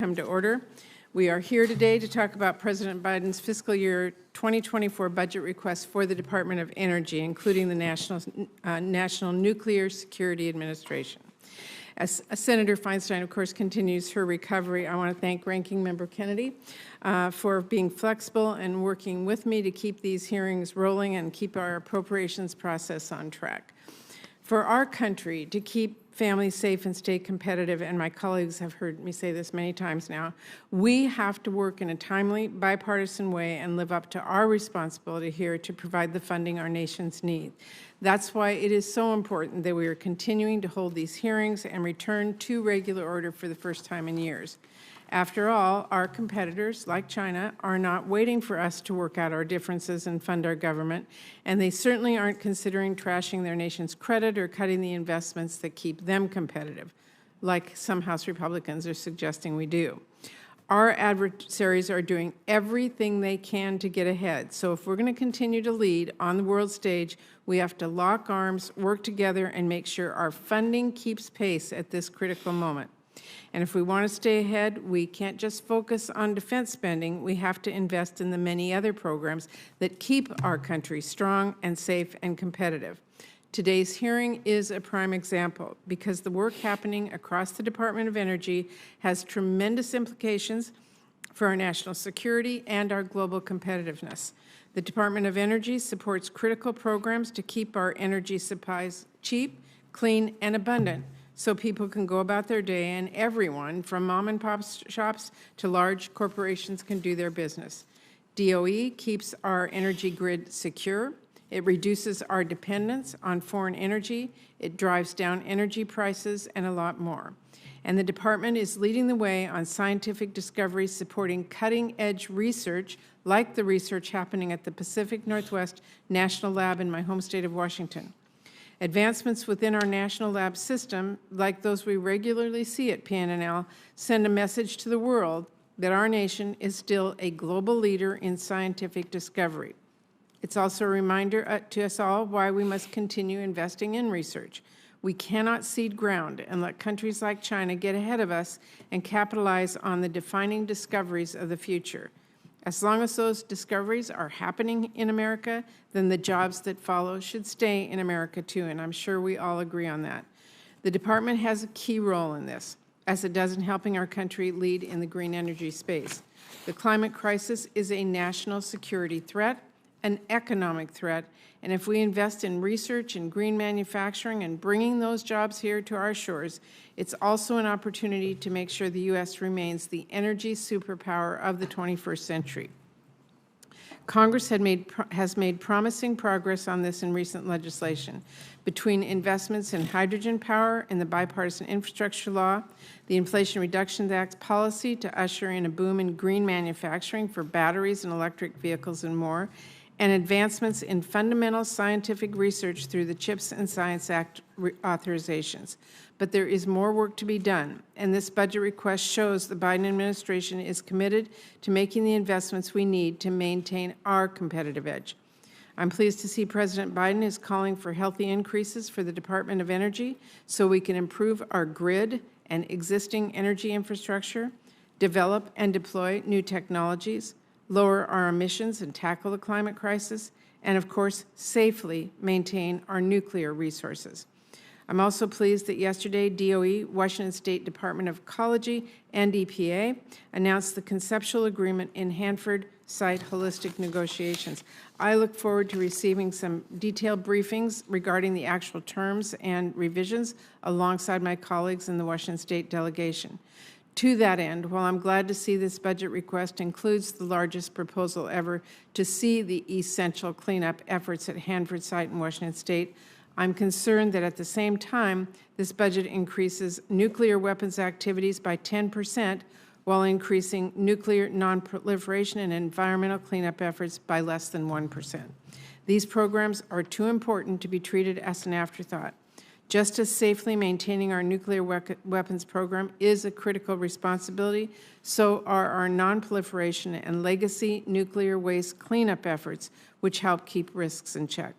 Come to order. We are here today to talk about President Biden's fiscal year 2024 budget request for the Department of Energy, including the National Nuclear Security Administration. As Senator Feinstein, of course, continues her recovery, I want to thank Ranking Member Kennedy for being flexible and working with me to keep these hearings rolling and keep our appropriations process on track. For our country to keep families safe and stay competitive, and my colleagues have heard me say this many times now, we have to work in a timely, bipartisan way and live up to our responsibility here to provide the funding our nations need. That's why it is so important that we are continuing to hold these hearings and return to regular order for the first time in years. After all, our competitors, like China, are not waiting for us to work out our differences and fund our government, and they certainly aren't considering trashing their nation's credit or cutting the investments that keep them competitive, like some House Republicans are suggesting we do. Our adversaries are doing everything they can to get ahead, so if we're going to continue to lead on the world stage, we have to lock arms, work together, and make sure our funding keeps pace at this critical moment. And if we want to stay ahead, we can't just focus on defense spending. We have to invest in the many other programs that keep our country strong and safe and competitive. Today's hearing is a prime example because the work happening across the Department of Energy has tremendous implications for our national security and our global competitiveness. The Department of Energy supports critical programs to keep our energy supplies cheap, clean, and abundant, so people can go about their day and everyone, from mom and pop shops to large corporations, can do their business. DOE keeps our energy grid secure. It reduces our dependence on foreign energy. It drives down energy prices and a lot more. And the department is leading the way on scientific discoveries supporting cutting-edge research, like the research happening at the Pacific Northwest National Lab in my home state of Washington. Advancements within our national lab system, like those we regularly see at PNNL, send a message to the world that our nation is still a global leader in scientific discovery. It's also a reminder to us all why we must continue investing in research. We cannot cede ground and let countries like China get ahead of us and capitalize on the defining discoveries of the future. As long as those discoveries are happening in America, then the jobs that follow should stay in America too, and I'm sure we all agree on that. The department has a key role in this, as it does in helping our country lead in the green energy space. The climate crisis is a national security threat, an economic threat, and if we invest in research and green manufacturing and bringing those jobs here to our shores, it's also an opportunity to make sure the U.S. remains the energy superpower of the 21st century. Congress has made promising progress on this in recent legislation. Between investments in hydrogen power and the bipartisan infrastructure law, the Inflation Reduction Act policy to usher in a boom in green manufacturing for batteries and electric vehicles and more, and advancements in fundamental scientific research through the CHIPS and Science Act authorizations. But there is more work to be done, and this budget request shows the Biden administration is committed to making the investments we need to maintain our competitive edge. I'm pleased to see President Biden is calling for healthy increases for the Department of Energy so we can improve our grid and existing energy infrastructure, develop and deploy new technologies, lower our emissions and tackle the climate crisis, and of course, safely maintain our nuclear resources. I'm also pleased that yesterday DOE, Washington State Department of Ecology, and EPA announced the conceptual agreement in Hanford site holistic negotiations. I look forward to receiving some detailed briefings regarding the actual terms and revisions alongside my colleagues in the Washington State delegation. To that end, while I'm glad to see this budget request includes the largest proposal ever to see the essential cleanup efforts at Hanford site in Washington State, I'm concerned that at the same time, this budget increases nuclear weapons activities by 10% while increasing nuclear nonproliferation and environmental cleanup efforts by less than 1%. These programs are too important to be treated as an afterthought. Just as safely maintaining our nuclear weapons program is a critical responsibility, so are our nonproliferation and legacy nuclear waste cleanup efforts, which help keep risks in check.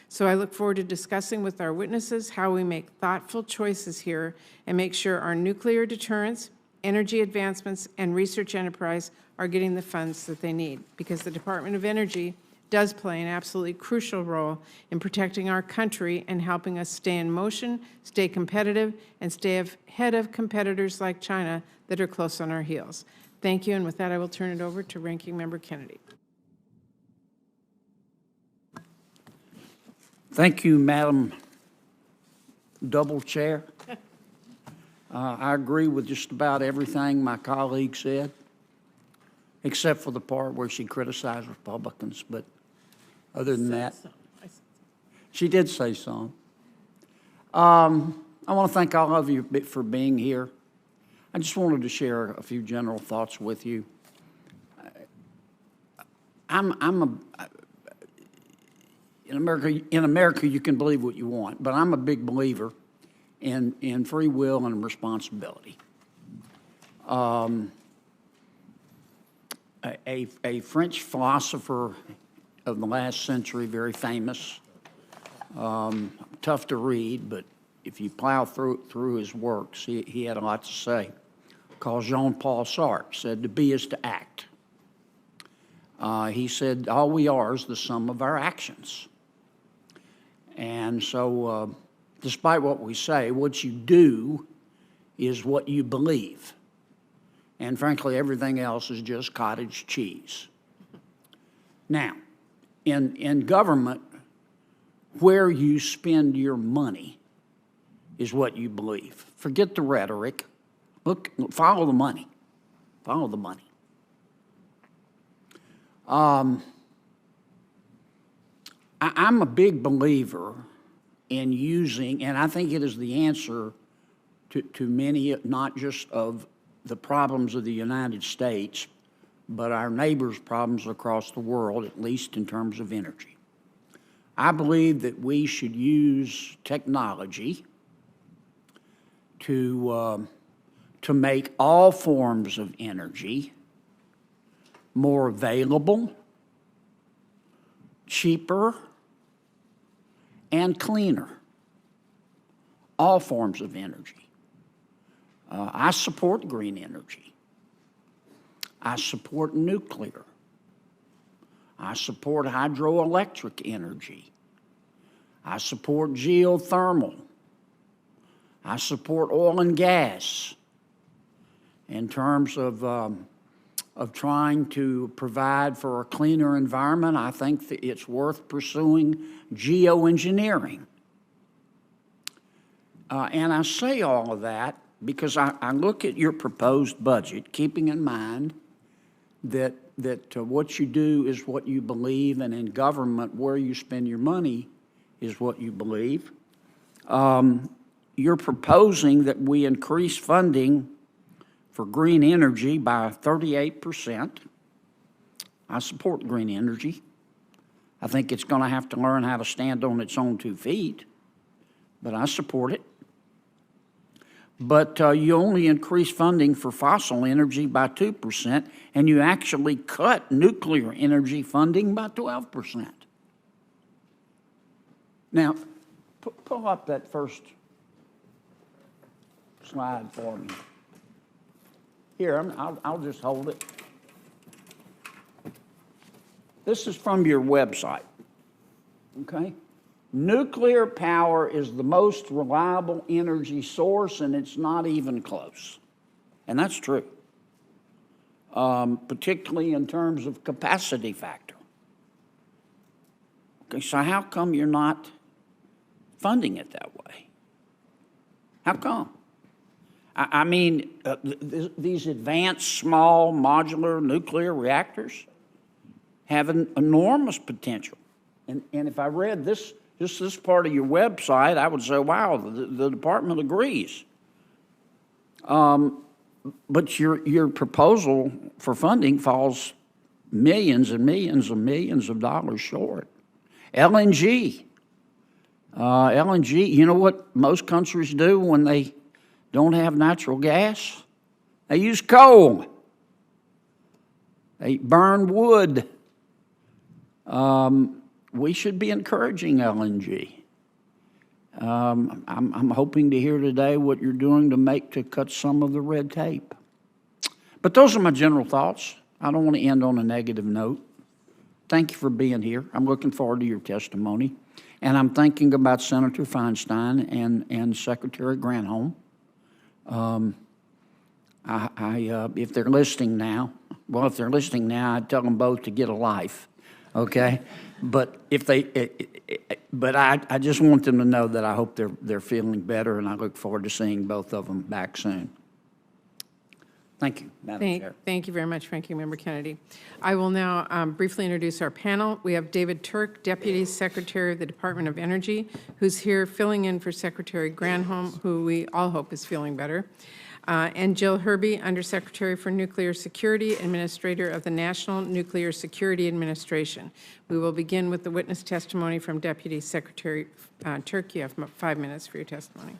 So I look forward to discussing with our witnesses how we make thoughtful choices here and make sure our nuclear deterrence, energy advancements, and research enterprise are getting the funds that they need, because the Department of Energy does play an absolutely crucial role in protecting our country and helping us stay in motion, stay competitive, and stay ahead of competitors like China that are close on our heels. Thank you, and with that, I will turn it over to Ranking Member Kennedy. Thank you, Madam Double Chair. I agree with just about everything my colleague said, except for the part where she criticized Republicans. But other than that, she did say some. I want to thank all of you for being here. I just wanted to share a few general thoughts with you. In America, you can believe what you want, but I'm a big believer in free will and responsibility. A French philosopher of the last century, very famous, tough to read, but if you plow through his works, he had a lot to say, called Jean-Paul Sartre, said to be is to act. He said all we are is the sum of our actions. And so despite what we say, what you do is what you believe. And frankly, everything else is just cottage cheese. Now, in government, where you spend your money is what you believe. Forget the rhetoric. Look, follow the money. Follow the money. I'm a big believer in using, and I think it is the answer to many, not just of the problems of the United States, but our neighbors' problems across the world, at least in terms of energy. I believe that we should use technology to make all forms of energy more available, cheaper, and cleaner. All forms of energy. I support green energy. I support nuclear. I support hydroelectric energy. I support geothermal. I support oil and gas in terms of trying to provide for a cleaner environment. I think that it's worth pursuing geoengineering. And I say all of that because I look at your proposed budget, keeping in mind that what you do is what you believe, and in government, where you spend your money is what you believe. You're proposing that we increase funding for green energy by 38%. I support green energy. I think it's going to have to learn how to stand on its own 2 feet, but I support it. But you only increase funding for fossil energy by 2%, and you actually cut nuclear energy funding by 12%. Now, pull up that first slide for me. Here, I'll just hold it. This is from your website, okay? Nuclear power is the most reliable energy source, and it's not even close. And that's true, particularly in terms of capacity factor. Okay, so how come you're not funding it that way? How come? I mean, these advanced small modular nuclear reactors have an enormous potential. And if I read this part of your website, I would say, wow, the department agrees. But your proposal for funding falls millions and millions and millions of dollars short. LNG. LNG, you know what most countries do when they don't have natural gas? They use coal. They burn wood. We should be encouraging LNG. I'm hoping to hear today what you're doing to cut some of the red tape. But those are my general thoughts. I don't want to end on a negative note. Thank you for being here. I'm looking forward to your testimony. And I'm thinking about Senator Feinstein and Secretary Granholm. If they're listening now, I'd tell them both to get a life, okay? But I just want them to know that I hope they're feeling better, and I look forward to seeing both of them back soon. Thank you, Madam Chair. Thank you very much, Ranking Member Kennedy. I will now briefly introduce our panel. We have David Turk, Deputy Secretary of the Department of Energy, who's here filling in for Secretary Granholm, who we all hope is feeling better. And Jill Herby, Undersecretary for Nuclear Security, Administrator of the National Nuclear Security Administration. We will begin with the witness testimony from Deputy Secretary Turk. You have 5 minutes for your testimony.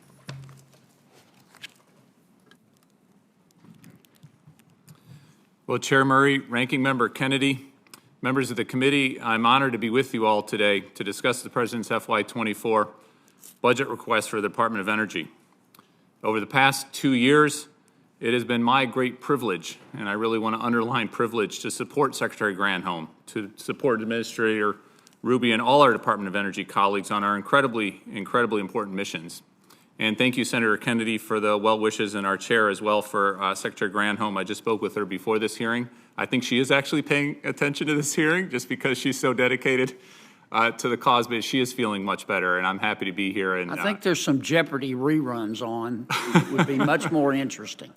Well, Chair Murray, Ranking Member Kennedy, members of the committee, I'm honored to be with you all today to discuss the President's FY24 budget request for the Department of Energy. Over the past 2 years, it has been my great privilege, and I really want to underline privilege, to support Secretary Granholm, to support Administrator Ruby and all our Department of Energy colleagues on our incredibly important missions. And thank you, Senator Kennedy, for the well wishes, and our chair as well for Secretary Granholm. I just spoke with her before this hearing. I think she is actually paying attention to this hearing just because she's so dedicated to the cause, but she is feeling much better, and I'm happy to be here. And I think there's some Jeopardy reruns on. It would be much more interesting.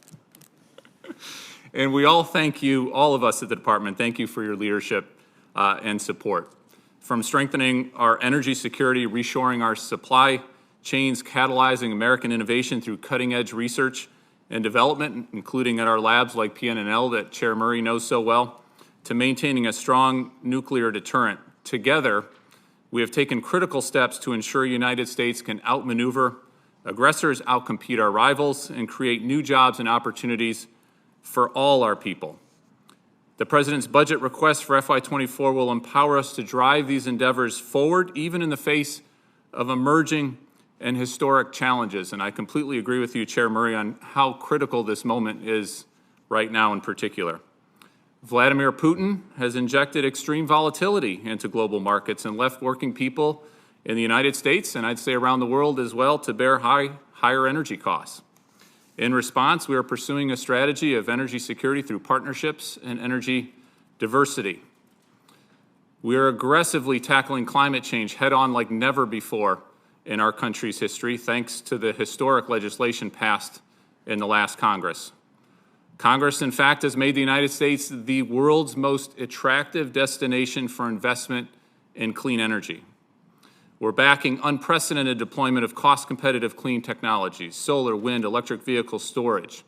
And we all thank you, all of us at the department, thank you for your leadership and support. From strengthening our energy security, reshoring our supply chains, catalyzing American innovation through cutting-edge research and development, including at our labs like PNNL that Chair Murray knows so well, to maintaining a strong nuclear deterrent. Together, we have taken critical steps to ensure the United States can outmaneuver aggressors, outcompete our rivals, and create new jobs and opportunities for all our people. The President's budget request for FY24 will empower us to drive these endeavors forward, even in the face of emerging and historic challenges. And I completely agree with you, Chair Murray, on how critical this moment is right now in particular. Vladimir Putin has injected extreme volatility into global markets and left working people in the United States, and I'd say around the world as well, to bear higher energy costs. In response, we are pursuing a strategy of energy security through partnerships and energy diversity. We are aggressively tackling climate change head-on like never before in our country's history, thanks to the historic legislation passed in the last Congress. Congress, in fact, has made the United States the world's most attractive destination for investment in clean energy. We're backing unprecedented deployment of cost-competitive clean technologies, solar, wind, electric vehicle storage.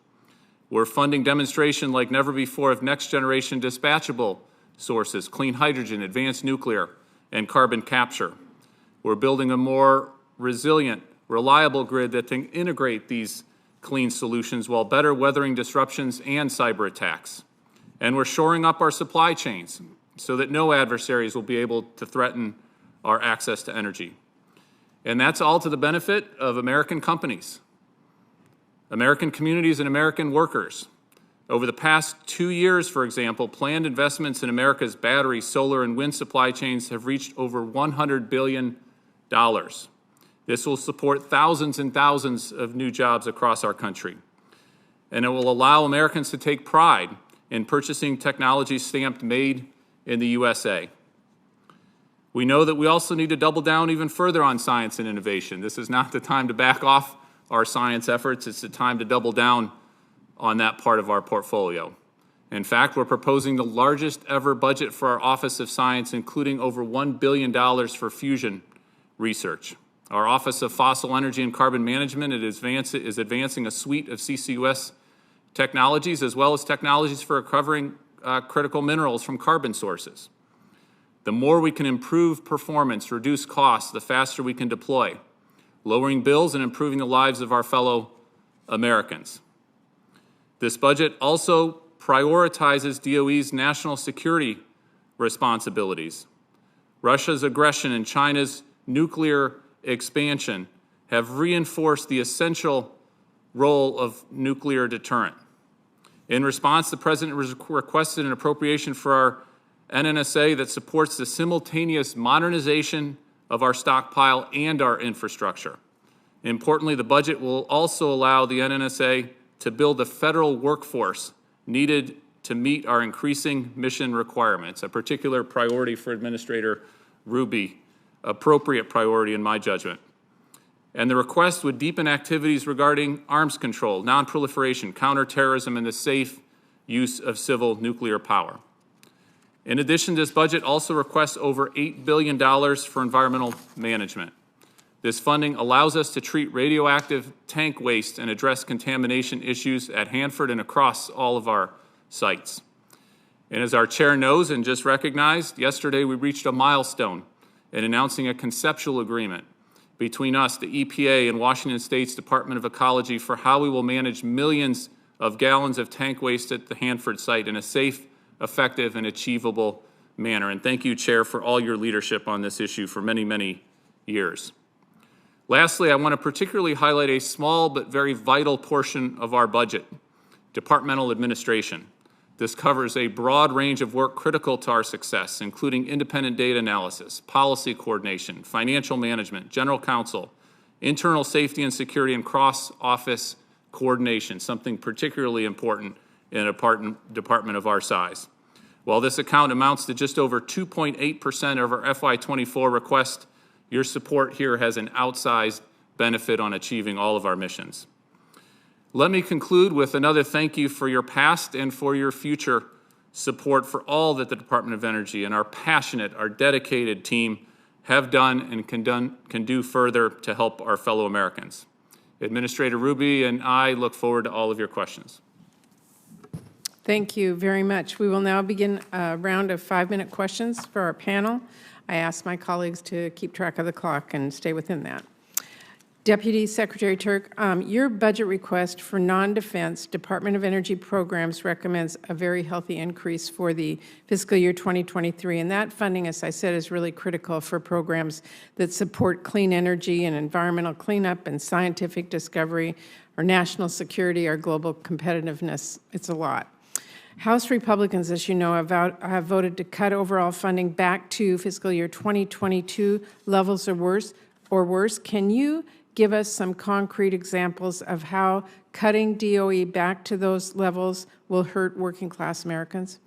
We're funding demonstration like never before of next-generation dispatchable sources, clean hydrogen, advanced nuclear, and carbon capture. We're building a more resilient, reliable grid that can integrate these clean solutions while better weathering disruptions and cyber attacks. And we're shoring up our supply chains so that no adversaries will be able to threaten our access to energy. And that's all to the benefit of American companies, American communities, and American workers. Over the past 2 years, for example, planned investments in America's battery, solar, and wind supply chains have reached over $100 billion. This will support thousands and thousands of new jobs across our country. And it will allow Americans to take pride in purchasing technology stamped made in the USA. We know that we also need to double down even further on science and innovation. This is not the time to back off our science efforts. It's the time to double down on that part of our portfolio. In fact, we're proposing the largest ever budget for our Office of Science, including over $1 billion for fusion research. Our Office of Fossil Energy and Carbon Management is advancing a suite of CCUS technologies, as well as technologies for recovering critical minerals from carbon sources. The more we can improve performance, reduce costs, the faster we can deploy, lowering bills and improving the lives of our fellow Americans. This budget also prioritizes DOE's national security responsibilities. Russia's aggression and China's nuclear expansion have reinforced the essential role of nuclear deterrent. In response, the President requested an appropriation for our NNSA that supports the simultaneous modernization of our stockpile and our infrastructure. Importantly, the budget will also allow the NNSA to build the federal workforce needed to meet our increasing mission requirements, a particular priority for Administrator Ruby, appropriate priority in my judgment. And the request would deepen activities regarding arms control, nonproliferation, counterterrorism, and the safe use of civil nuclear power. In addition, this budget also requests over $8 billion for environmental management. This funding allows us to treat radioactive tank waste and address contamination issues at Hanford and across all of our sites. And as our chair knows and just recognized, yesterday we reached a milestone in announcing a conceptual agreement between us, the EPA, and Washington State's Department of Ecology for how we will manage millions of gallons of tank waste at the Hanford site in a safe, effective, and achievable manner. And thank you, Chair, for all your leadership on this issue for many, many years. Lastly, I want to particularly highlight a small but very vital portion of our budget, departmental administration. This covers a broad range of work critical to our success, including independent data analysis, policy coordination, financial management, general counsel, internal safety and security, and cross-office coordination, something particularly important in a department of our size. While this account amounts to just over 2.8% of our FY24 request, your support here has an outsized benefit on achieving all of our missions. Let me conclude with another thank you for your past and for your future support for all that the Department of Energy and our passionate, our dedicated team have done and can do further to help our fellow Americans. Administrator Ruby and I look forward to all of your questions. Thank you very much. We will now begin a round of 5-minute questions for our panel. I ask my colleagues to keep track of the clock and stay within that. Deputy Secretary Turk, your budget request for non-defense Department of Energy programs recommends a very healthy increase for the fiscal year 2023, and that funding, as I said, is really critical for programs that support clean energy and environmental cleanup and scientific discovery, our national security, our global competitiveness. It's a lot. House Republicans, as you know, have voted to cut overall funding back to fiscal year 2022 levels or worse. Can you give us some concrete examples of how cutting DOE back to those levels will hurt working class Americans?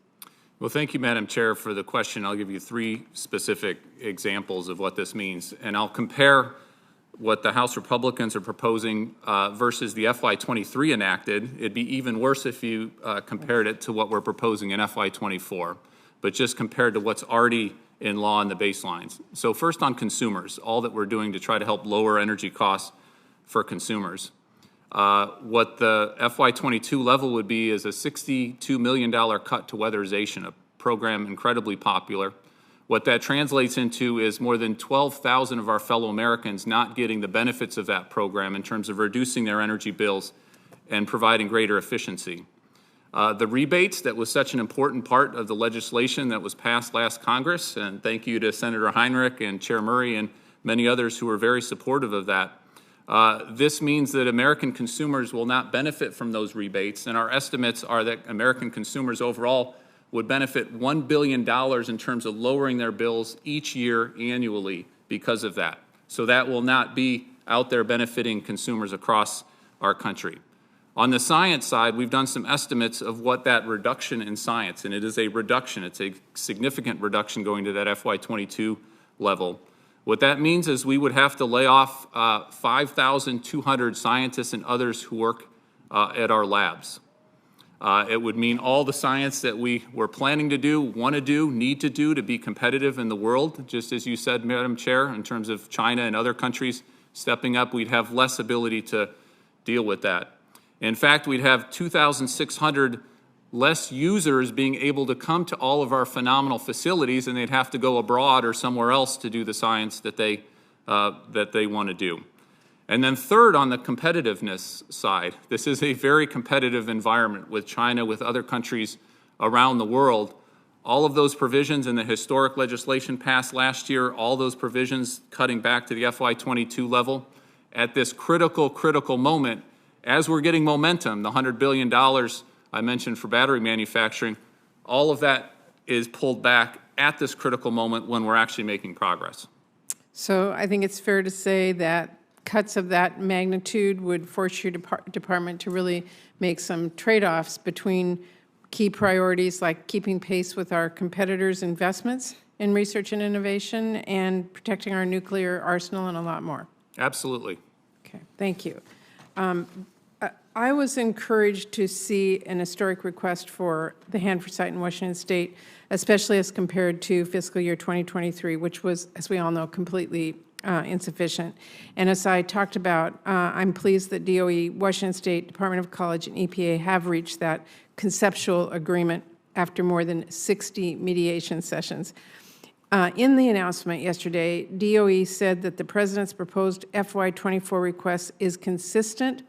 Well, thank you, Madam Chair, for the question. I'll give you 3 specific examples of what this means, and I'll compare what the House Republicans are proposing versus the FY23 enacted. It'd be even worse if you compared it to what we're proposing in FY24, but just compared to what's already in law and the baselines. So first on consumers, all that we're doing to try to help lower energy costs for consumers. What the FY22 level would be is a $62 million cut to weatherization, a program incredibly popular. What that translates into is more than 12,000 of our fellow Americans not getting the benefits of that program in terms of reducing their energy bills and providing greater efficiency. The rebates, that was such an important part of the legislation that was passed last Congress, and thank you to Senator Heinrich and Chair Murray and many others who were very supportive of that. This means that American consumers will not benefit from those rebates, and our estimates are that American consumers overall would benefit $1 billion in terms of lowering their bills each year annually because of that. So that will not be out there benefiting consumers across our country. On the science side, we've done some estimates of what that reduction in science, and it is a reduction. It's a significant reduction going to that FY22 level. What that means is we would have to lay off 5,200 scientists and others who work at our labs. It would mean all the science that we were planning to do, want to do, need to do to be competitive in the world, just as you said, Madam Chair, in terms of China and other countries stepping up, we'd have less ability to deal with that. In fact, we'd have 2,600 less users being able to come to all of our phenomenal facilities, and they'd have to go abroad or somewhere else to do the science that they want to do. And then third, on the competitiveness side, this is a very competitive environment with China, with other countries around the world. All of those provisions in the historic legislation passed last year, all those provisions cutting back to the FY22 level, at this critical moment, as we're getting momentum, the $100 billion I mentioned for battery manufacturing, all of that is pulled back at this critical moment when we're actually making progress. So I think it's fair to say that cuts of that magnitude would force your department to really make some trade-offs between key priorities like keeping pace with our competitors' investments in research and innovation and protecting our nuclear arsenal and a lot more. Absolutely. Okay, thank you. I was encouraged to see an historic request for the Hanford site in Washington State, especially as compared to fiscal year 2023, which was, as we all know, completely insufficient. And as I talked about, I'm pleased that DOE, Washington State, Department of College, and EPA have reached that conceptual agreement after more than 60 mediation sessions. In the announcement yesterday, DOE said that the President's proposed FY24 request is consistent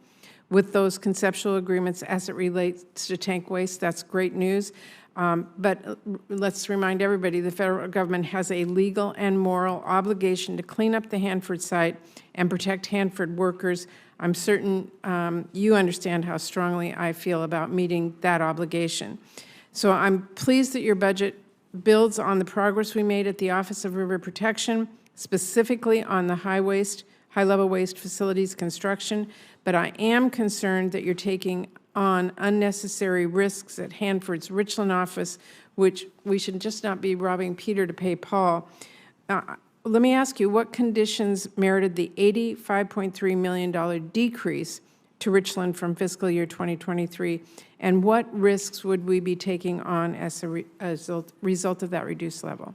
with those conceptual agreements as it relates to tank waste. That's great news. But let's remind everybody, the federal government has a legal and moral obligation to clean up the Hanford site and protect Hanford workers. I'm certain you understand how strongly I feel about meeting that obligation. So I'm pleased that your budget builds on the progress we made at the Office of River Protection, specifically on the high-level waste facilities construction, but I am concerned that you're taking on unnecessary risks at Hanford's Richland office, which we should just not be robbing Peter to pay Paul. Let me ask you, what conditions merited the $85.3 million decrease to Richland from fiscal year 2023, and what risks would we be taking on as a result of that reduced level?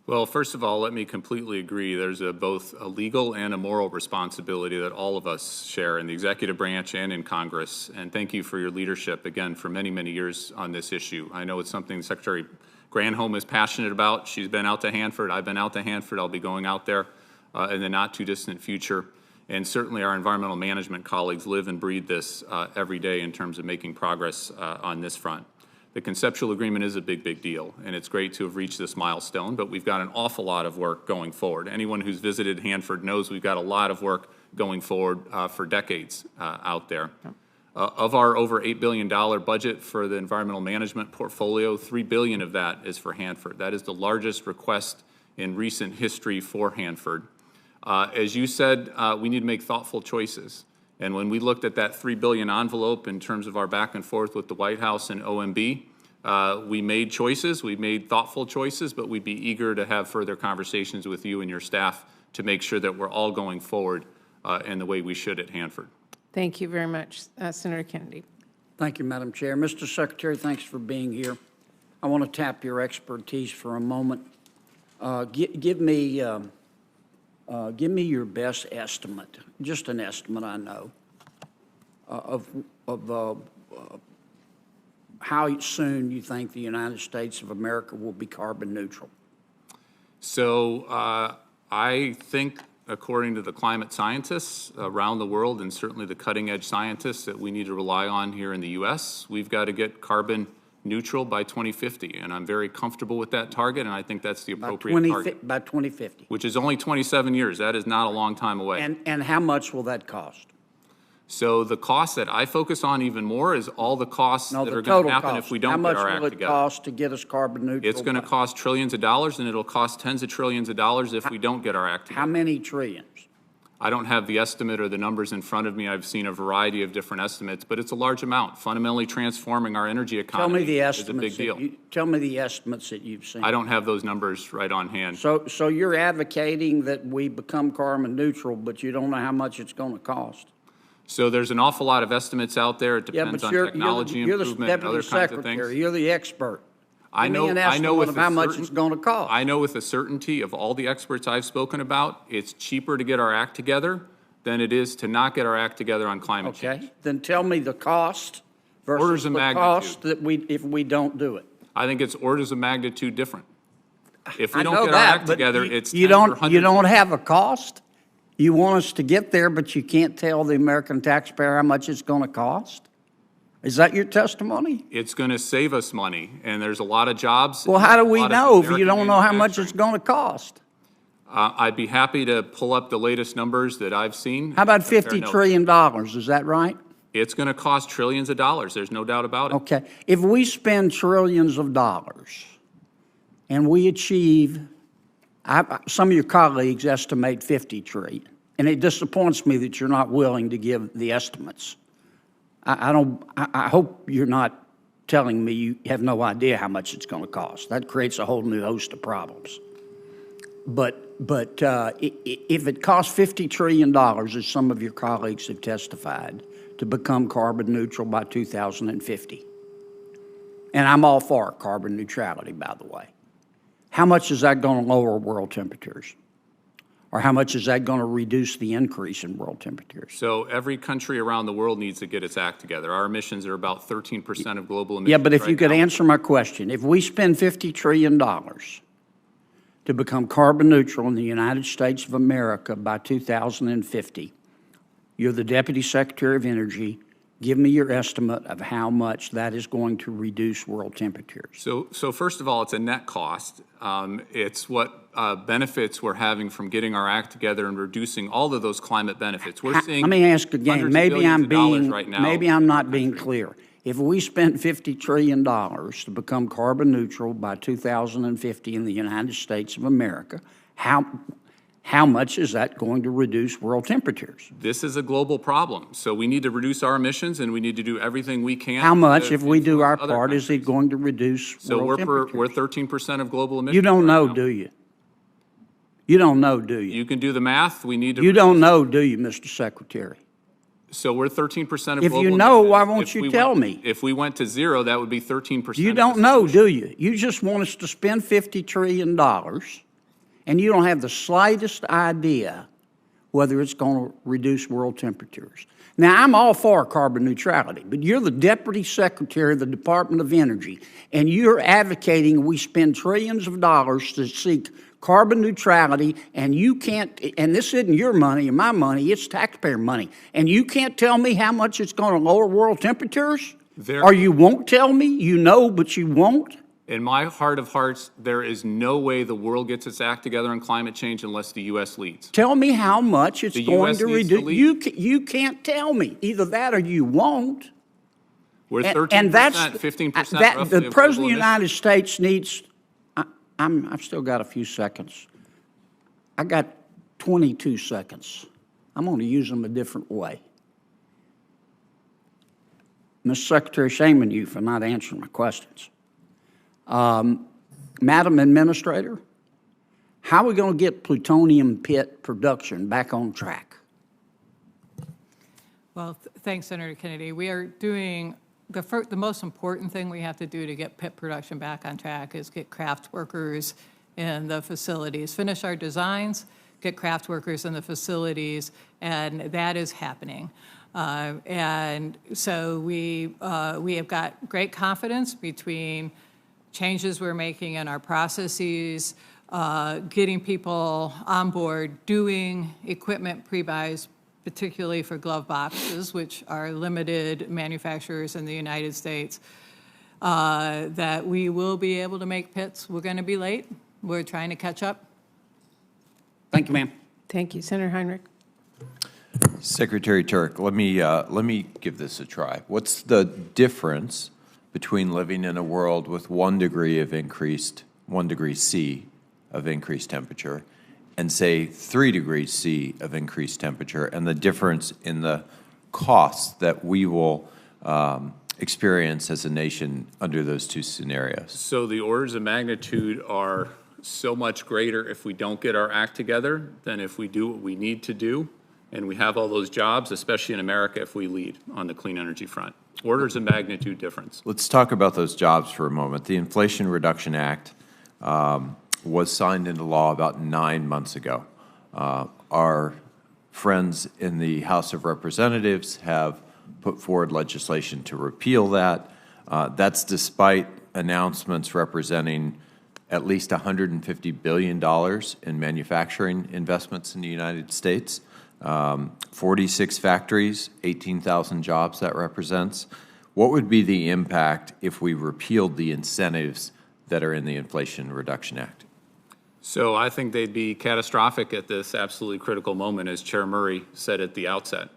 Well, first of all, let me completely agree. There's both a legal and a moral responsibility that all of us share in the executive branch and in Congress. And thank you for your leadership, again, for many, many years on this issue. I know it's something Secretary Granholm is passionate about. She's been out to Hanford. I've been out to Hanford. I'll be going out there in the not-too-distant future. And certainly our environmental management colleagues live and breathe this every day in terms of making progress on this front. The conceptual agreement is a big, big deal, and it's great to have reached this milestone, but we've got an awful lot of work going forward. Anyone who's visited Hanford knows we've got a lot of work going forward for decades out there. Of our over $8 billion budget for the environmental management portfolio, $3 billion of that is for Hanford. That is the largest request in recent history for Hanford. As you said, we need to make thoughtful choices. And when we looked at that $3 billion envelope in terms of our back and forth with the White House and OMB, we made choices, we made thoughtful choices, but we'd be eager to have further conversations with you and your staff to make sure that we're all going forward in the way we should at Hanford. Thank you very much, Senator Kennedy. Thank you, Madam Chair. Mr. Secretary, thanks for being here. I want to tap your expertise for a moment. Give me your best estimate, just an estimate, I know, of how soon you think the United States of America will be carbon neutral. So I think, according to the climate scientists around the world, and certainly the cutting-edge scientists that we need to rely on here in the U.S., we've got to get carbon neutral by 2050, and I'm very comfortable with that target, and I think that's the appropriate target. By 2050. Which is only 27 years. That is not a long time away. And how much will that cost? So the cost that I focus on even more is all the costs that are going to happen if we don't get our act together. How much will it cost to get us carbon neutral? It's going to cost trillions of dollars, and it'll cost tens of trillions of dollars if we don't get our act together. How many trillions? I don't have the estimate or the numbers in front of me. I've seen a variety of different estimates, but it's a large amount. Fundamentally transforming our energy economy is a big deal. Tell me the estimates that you've seen. I don't have those numbers right on hand. So you're advocating that we become carbon neutral, but you don't know how much it's going to cost? So there's an awful lot of estimates out there. It depends on technology improvement and other kinds of things. You're the expert. I know with how much it's going to cost. I know with the certainty of all the experts I've spoken about, it's cheaper to get our act together than it is to not get our act together on climate change. Okay, then tell me the cost versus the cost that if we don't do it. I think it's orders of magnitude different. If we don't get our act together, it's you don't have a cost. You want us to get there, but you can't tell the American taxpayer how much it's going to cost? Is that your testimony? It's going to save us money, and there's a lot of jobs. Well, how do we know if you don't know how much it's going to cost? I'd be happy to pull up the latest numbers that I've seen. How about $50 trillion? Is that right? It's going to cost trillions of dollars. There's no doubt about it. Okay, if we spend trillions of dollars and we achieve, some of your colleagues estimate 50 trillion, and it disappoints me that you're not willing to give the estimates. I hope you're not telling me you have no idea how much it's going to cost. That creates a whole new host of problems. But if it costs $50 trillion, as some of your colleagues have testified, to become carbon neutral by 2050, and I'm all for carbon neutrality, by the way, how much is that going to lower world temperatures? Or how much is that going to reduce the increase in world temperatures? So every country around the world needs to get its act together. Our emissions are about 13% of global emissions. Yeah, but if right you could now. answer my question, if we spend $50 trillion to become carbon neutral in the United States of America by 2050, you're the Deputy Secretary of Energy. Give me your estimate of how much that is going to reduce world temperatures. So first of all, it's a net cost. It's what benefits we're having from getting our act together and reducing all of those climate benefits. We're seeing. Let me ask again. hundreds of Maybe billions I'm of dollars being. right now Maybe I'm not in the being country. clear. If we spent $50 trillion to become carbon neutral by 2050 in the United States of America, how much is that going to reduce world temperatures? This is a global problem. So we need to reduce our emissions, and we need to do everything we can. How much, to if we do our influence other part, is it countries. going to reduce So world temperatures? we're 13% of global emissions. You don't right know, now. do you? You don't know, do you? You can do the math. We need to. You don't know, do you, Mr. Secretary? So we're 13% of If global you know, emissions. why won't If you we tell went- me? If we went to zero, that would be 13%. You of don't the know, solution. do you? You just want us to spend $50 trillion, and you don't have the slightest idea whether it's going to reduce world temperatures. Now, I'm all for carbon neutrality, but you're the Deputy Secretary of the Department of Energy, and you're advocating we spend trillions of dollars to seek carbon neutrality, and you can't, and this isn't your money or my money, it's taxpayer money, and you can't tell me how much it's going to lower world temperatures? Or you won't tell me? You know, but you won't? In my heart of hearts, there is no way the world gets its act together on climate change unless the U.S. leads. Tell me how much it's The going US to needs to reduce. lead. You can't tell me. Either that or you won't. We're 13%, And that's 15% that, roughly the of President of global the emissions. United States needs. I've still got a few seconds. I got 22 seconds. I'm going to use them a different way. Mr. Secretary, shaming you for not answering my questions. Madam Administrator, how are we going to get plutonium pit production back on track? Well, thanks, Senator Kennedy. We are doing, the most important thing we have to do to get pit production back on track is get craft workers in the facilities, finish our designs, get craft workers in the facilities, and that is happening. And so we have got great confidence between changes we're making in our processes, getting people on board, doing equipment pre-buys, particularly for glove boxes, which are limited manufacturers in the United States, that we will be able to make pits. We're going to be late. We're trying to catch up. Thank you, ma'am. Thank you. Senator Heinrich. Secretary Turk, let me give this a try. What's the difference between living in a world with 1 degree C of increased temperature and say 3 degrees C of increased temperature, and the difference in the costs that we will experience as a nation under those two scenarios? So the orders of magnitude are so much greater if we don't get our act together than if we do what we need to do, and we have all those jobs, especially in America, if we lead on the clean energy front. Orders of magnitude difference. Let's talk about those jobs for a moment. The Inflation Reduction Act was signed into law about 9 months ago. Our friends in the House of Representatives have put forward legislation to repeal that. That's despite announcements representing at least $150 billion in manufacturing investments in the United States. 46 factories, 18,000 jobs that represents. What would be the impact if we repealed the incentives that are in the Inflation Reduction Act? So I think they'd be catastrophic at this absolutely critical moment, as Chair Murray said at the outset.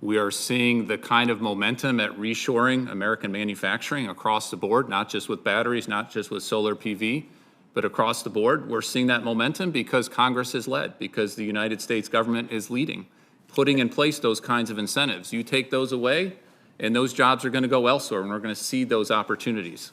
We are seeing the kind of momentum at reshoring American manufacturing across the board, not just with batteries, not just with solar PV, but across the board. We're seeing that momentum because Congress has led, because the United States government is leading, putting in place those kinds of incentives. You take those away, and those jobs are going to go elsewhere, and we're going to see those opportunities.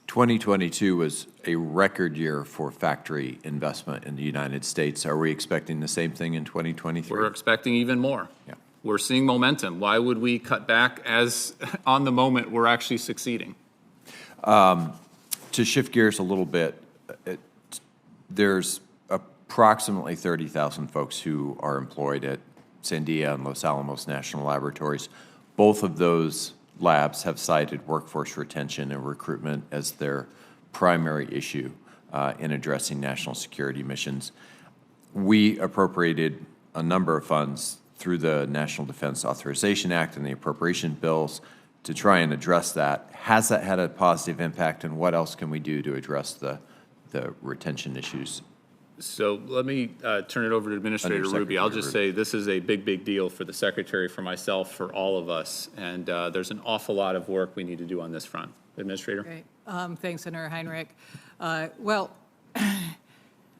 2022 was a record year for factory investment in the United States. Are we expecting the same thing in 2023? We're expecting even more. Yeah. We're seeing momentum. Why would we cut back as on the moment we're actually succeeding? To shift gears a little bit, there's approximately 30,000 folks who are employed at Sandia and Los Alamos National Laboratories. Both of those labs have cited workforce retention and recruitment as their primary issue in addressing national security missions. We appropriated a number of funds through the National Defense Authorization Act and the appropriation bills to try and address that. Has that had a positive impact, and what else can we do to address the retention issues? So let me turn it over to Administrator Ruby. I'll just say this is a big, big deal for the Secretary, for myself, for all of us, and there's an awful lot of work we need to do on this front. Administrator? Great. Thanks, Senator Heinrich. Well,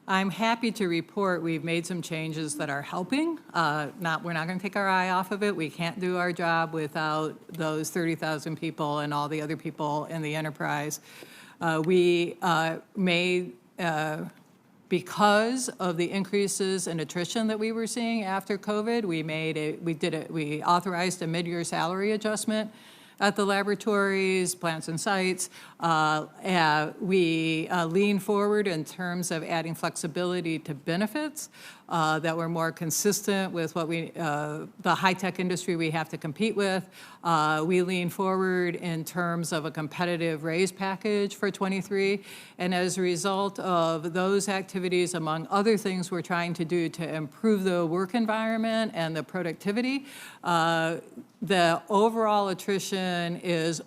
I'm happy to report we've made some changes that are helping. We're not going to take our eye off of it. We can't do our job without those 30,000 people and all the other people in the enterprise. We made, because of the increases in attrition that we were seeing after COVID, we authorized a mid-year salary adjustment at the laboratories, plants, and sites. We lean forward in terms of adding flexibility to benefits that were more consistent with what the high-tech industry we have to compete with. We lean forward in terms of a competitive raise package for 23. And as a result of those activities, among other things we're trying to do to improve the work environment and the productivity, the overall attrition is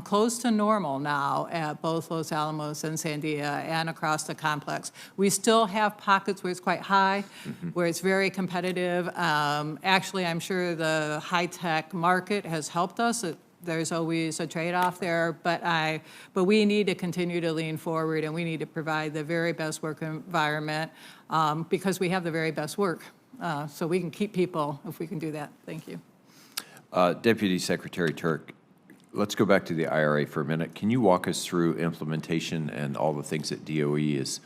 close to normal now at both Los Alamos and Sandia and across the complex. We still have pockets where it's quite high, where it's very competitive. Actually, I'm sure the high-tech market has helped us. There's always a trade-off there, but we need to continue to lean forward, and we need to provide the very best work environment because we have the very best work. So we can keep people if we can do that. Thank you. Deputy Secretary Turk, let's go back to the IRA for a minute. Can you walk us through implementation and all the things that DOE is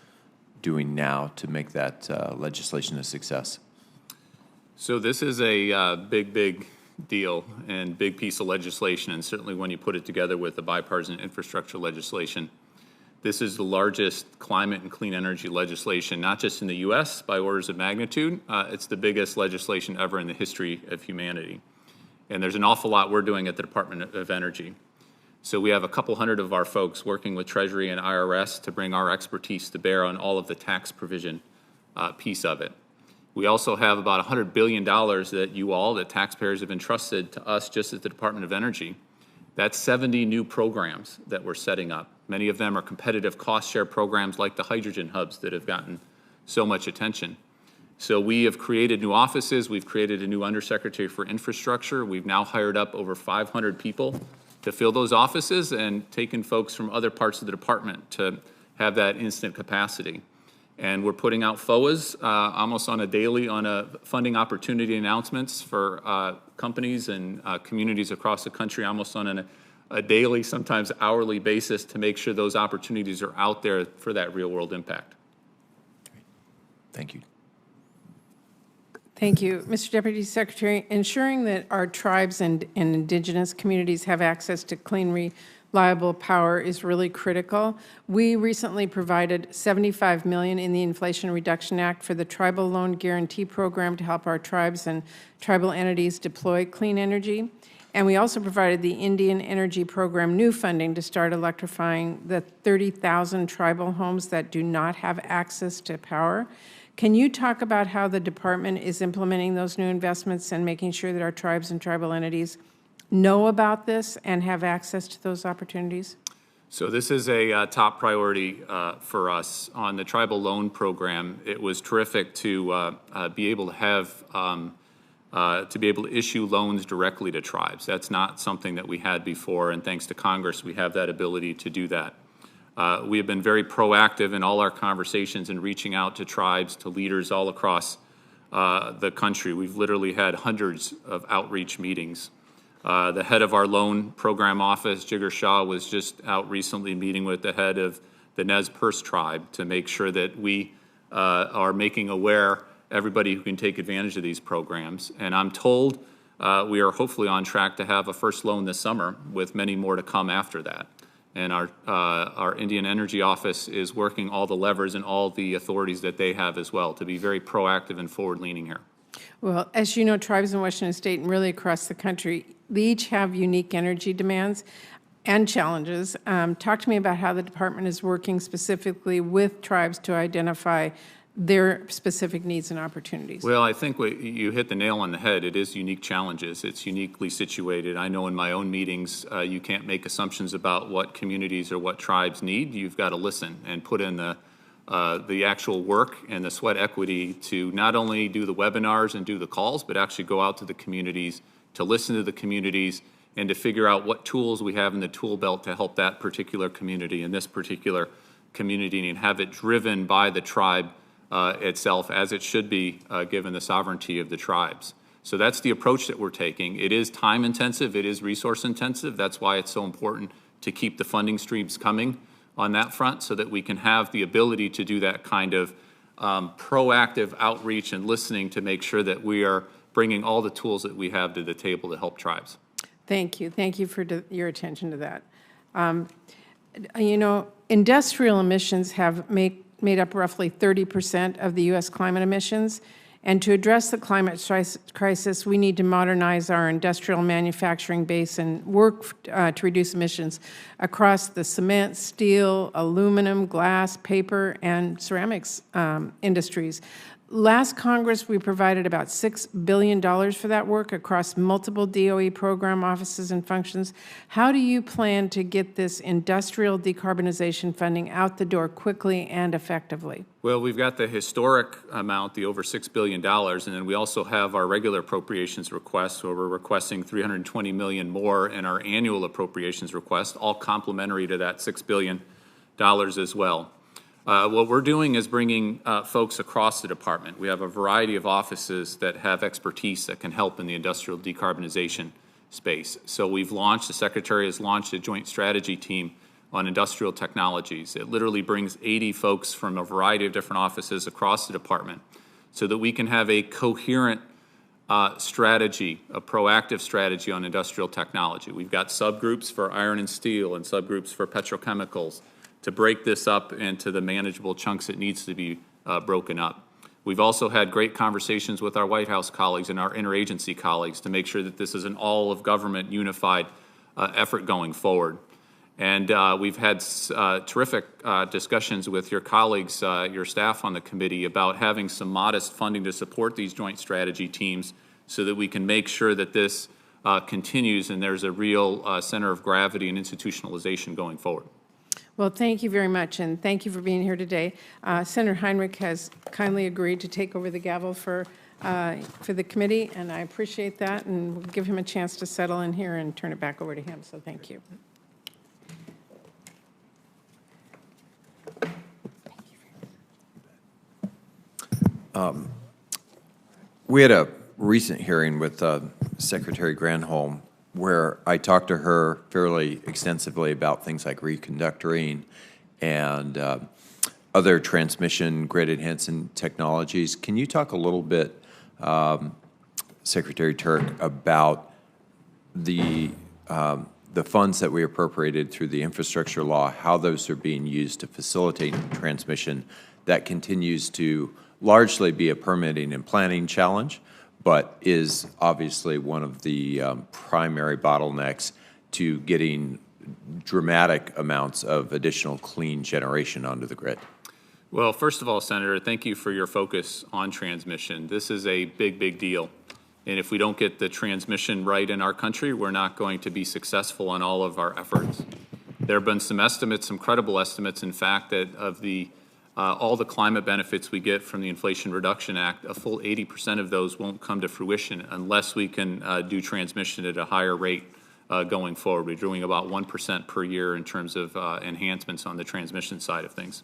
doing now to make that legislation a success? So this is a big, big deal and big piece of legislation, and certainly when you put it together with the bipartisan infrastructure legislation, this is the largest climate and clean energy legislation, not just in the U.S. by orders of magnitude. It's the biggest legislation ever in the history of humanity. And there's an awful lot we're doing at the Department of Energy. So we have a couple hundred of our folks working with Treasury and IRS to bring our expertise to bear on all of the tax provision piece of it. We also have about $100 billion that taxpayers have entrusted to us just at the Department of Energy. That's 70 new programs that we're setting up. Many of them are competitive cost share programs like the hydrogen hubs that have gotten so much attention. So we have created new offices. We've created a new undersecretary for infrastructure. We've now hired up over 500 people to fill those offices and taken folks from other parts of the department to have that instant capacity. And we're putting out FOAs almost on a daily funding opportunity announcements for companies and communities across the country almost on a daily, sometimes hourly basis to make sure those opportunities are out there for that real world impact. Thank you. Thank you. Mr. Deputy Secretary, ensuring that our tribes and indigenous communities have access to clean, reliable power is really critical. We recently provided $75 million in the Inflation Reduction Act for the Tribal Loan Guarantee Program to help our tribes and tribal entities deploy clean energy. And we also provided the Indian Energy Program new funding to start electrifying the 30,000 tribal homes that do not have access to power. Can you talk about how the department is implementing those new investments and making sure that our tribes and tribal entities know about this and have access to those opportunities? So this is a top priority for us on the tribal loan program. It was terrific to be able to have to be able to issue loans directly to tribes. That's not something that we had before, and thanks to Congress, we have that ability to do that. We have been very proactive in all our conversations in reaching out to tribes, to leaders all across the country. We've literally had hundreds of outreach meetings. The head of our loan program office, Jigger Shaw, was just out recently meeting with the head of the Nez Perce tribe to make sure that we are making aware everybody who can take advantage of these programs. And I'm told we are hopefully on track to have a first loan this summer, with many more to come after that. And our Indian Energy Office is working all the levers and all the authorities that they have as well to be very proactive and forward-leaning here. Well, as you know, tribes in Washington State and really across the country, they each have unique energy demands and challenges. Talk to me about how the department is working specifically with tribes to identify their specific needs and opportunities. Well, I think you hit the nail on the head. It is unique challenges. It's uniquely situated. I know in my own meetings, you can't make assumptions about what communities or what tribes need. You've got to listen and put in the actual work and the sweat equity to not only do the webinars and do the calls, but actually go out to the communities, to listen to the communities, and to figure out what tools we have in the tool belt to help that particular community and this particular community, and have it driven by the tribe itself, as it should be, given the sovereignty of the tribes. So that's the approach that we're taking. It is time intensive, it is resource intensive. That's why it's so important to keep the funding streams coming on that front, so that we can have the ability to do that kind of proactive outreach and listening to make sure that we are bringing all the tools that we have to the table to help tribes. Thank you. Thank you for your attention to that. You know, industrial emissions have made up roughly 30% of the U.S. climate emissions. And to address the climate crisis, we need to modernize our industrial manufacturing base and work to reduce emissions across the cement, steel, aluminum, glass, paper, and ceramics industries. Last Congress, we provided about $6 billion for that work across multiple DOE program offices and functions. How do you plan to get this industrial decarbonization funding out the door quickly and effectively? Well, we've got the historic amount, the over $6 billion, and then we also have our regular appropriations request, where we're requesting $320 million more in our annual appropriations request, all complementary to that $6 billion as well. What we're doing is bringing folks across the department. We have a variety of offices that have expertise that can help in the industrial decarbonization space. So the Secretary has launched a joint strategy team on industrial technologies. It literally brings 80 folks from a variety of different offices across the department so that we can have a coherent strategy, a proactive strategy on industrial technology. We've got subgroups for iron and steel and subgroups for petrochemicals to break this up into the manageable chunks it needs to be broken up. We've also had great conversations with our White House colleagues and our interagency colleagues to make sure that this is an all-of-government unified effort going forward. And we've had terrific discussions with your colleagues, your staff on the committee, about having some modest funding to support these joint strategy teams so that we can make sure that this continues and there's a real center of gravity and institutionalization going forward. Well, thank you very much, and thank you for being here today. Senator Heinrich has kindly agreed to take over the gavel for the committee, and I appreciate that, and we'll give him a chance to settle in here and turn it back over to him, so thank you. We had a recent hearing with Secretary Granholm where I talked to her fairly extensively about things like reconductoring and other transmission grid enhancing technologies. Can you talk a little bit, Secretary Turk, about the funds that we appropriated through the infrastructure law, how those are being used to facilitate transmission that continues to largely be a permitting and planning challenge, but is obviously one of the primary bottlenecks to getting dramatic amounts of additional clean generation onto the grid? Well, first of all, Senator, thank you for your focus on transmission. This is a big, big deal. And if we don't get the transmission right in our country, we're not going to be successful in all of our efforts. There have been some estimates, some credible estimates, in fact, that of the all the climate benefits we get from the Inflation Reduction Act, a full 80% of those won't come to fruition unless we can do transmission at a higher rate going forward. We're doing about 1% per year in terms of enhancements on the transmission side of things.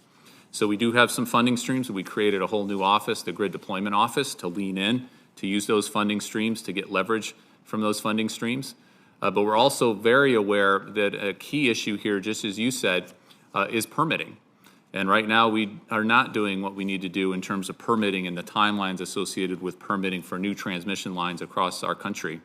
So we do have some funding streams. We created a whole new office, the Grid Deployment Office, to lean in, to use those funding streams, to get leverage from those funding streams. But we're also very aware that a key issue here, just as you said, is permitting. And right now, we are not doing what we need to do in terms of permitting and the timelines associated with permitting for new transmission lines across our country.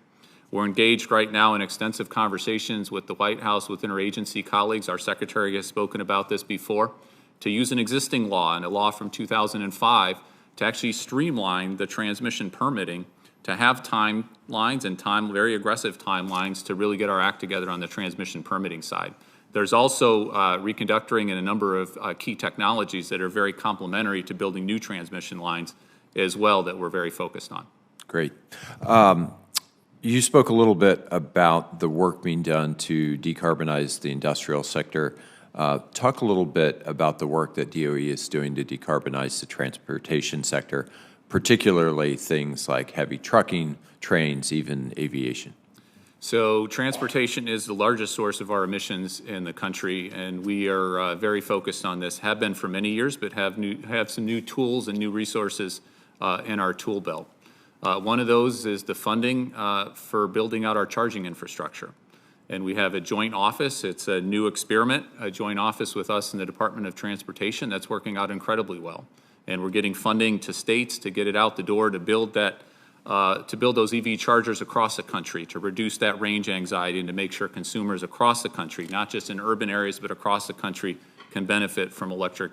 We're engaged right now in extensive conversations with the White House, with interagency colleagues. Our secretary has spoken about this before, to use an existing law, and a law from 2005, to actually streamline the transmission permitting, to have timelines and very aggressive timelines to really get our act together on the transmission permitting side. There's also reconductoring and a number of key technologies that are very complementary to building new transmission lines as well that we're very focused on. Great. You spoke a little bit about the work being done to decarbonize the industrial sector. Talk a little bit about the work that DOE is doing to decarbonize the transportation sector, particularly things like heavy trucking, trains, even aviation. So transportation is the largest source of our emissions in the country, and we are very focused on this, have been for many years, but have some new tools and new resources in our tool belt. One of those is the funding for building out our charging infrastructure. And we have a joint office. It's a new experiment, a joint office with us in the Department of Transportation that's working out incredibly well. And we're getting funding to states to get it out the door to build that, to build those EV chargers across the country, to reduce that range anxiety, and to make sure consumers across the country, not just in urban areas, but across the country, can benefit from electric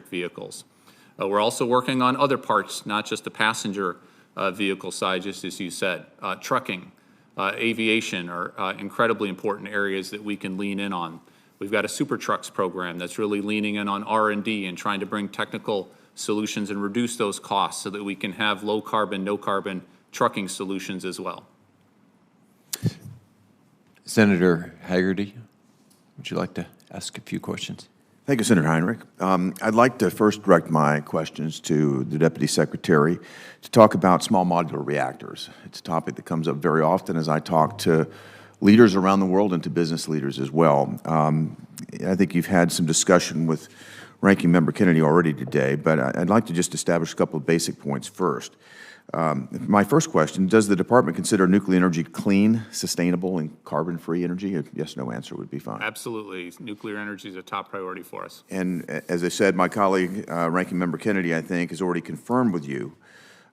vehicles. We're also working on other parts, not just the passenger vehicle side, just as you said. Trucking, aviation are incredibly important areas that we can lean in on. We've got a super trucks program that's really leaning in on R&D and trying to bring technical solutions and reduce those costs so that we can have low carbon, no carbon trucking solutions as well. Senator Haggerty, would you like to ask a few questions? Thank you, Senator Heinrich. I'd like to first direct my questions to the Deputy Secretary to talk about small modular reactors. It's a topic that comes up very often as I talk to leaders around the world and to business leaders as well. I think you've had some discussion with Ranking Member Kennedy already today, but I'd like to just establish a couple of basic points first. My first question, does the department consider nuclear energy clean, sustainable, and carbon-free energy? A yes/no answer would be fine. Absolutely. Nuclear energy is a top priority for us. And as I said, my colleague, Ranking Member Kennedy, I think, has already confirmed with you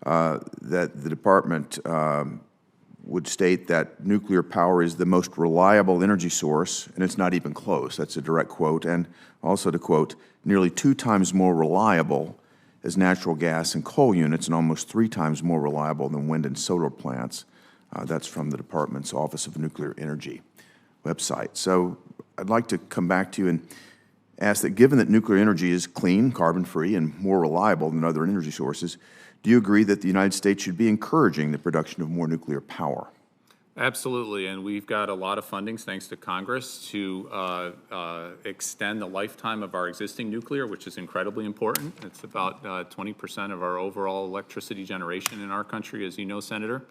that the department would state that nuclear power is the most reliable energy source, and it's not even close. That's a direct quote. And also to quote, nearly 2 times more reliable as natural gas and coal units, and almost 3 times more reliable than wind and solar plants. That's from the Department's Office of Nuclear Energy website. So I'd like to come back to you and ask that given that nuclear energy is clean, carbon-free, and more reliable than other energy sources, do you agree that the United States should be encouraging the production of more nuclear power? Absolutely, and we've got a lot of fundings, thanks to Congress, to extend the lifetime of our existing nuclear, which is incredibly important. It's about 20% of our overall electricity generation in our country, as you know, Senator.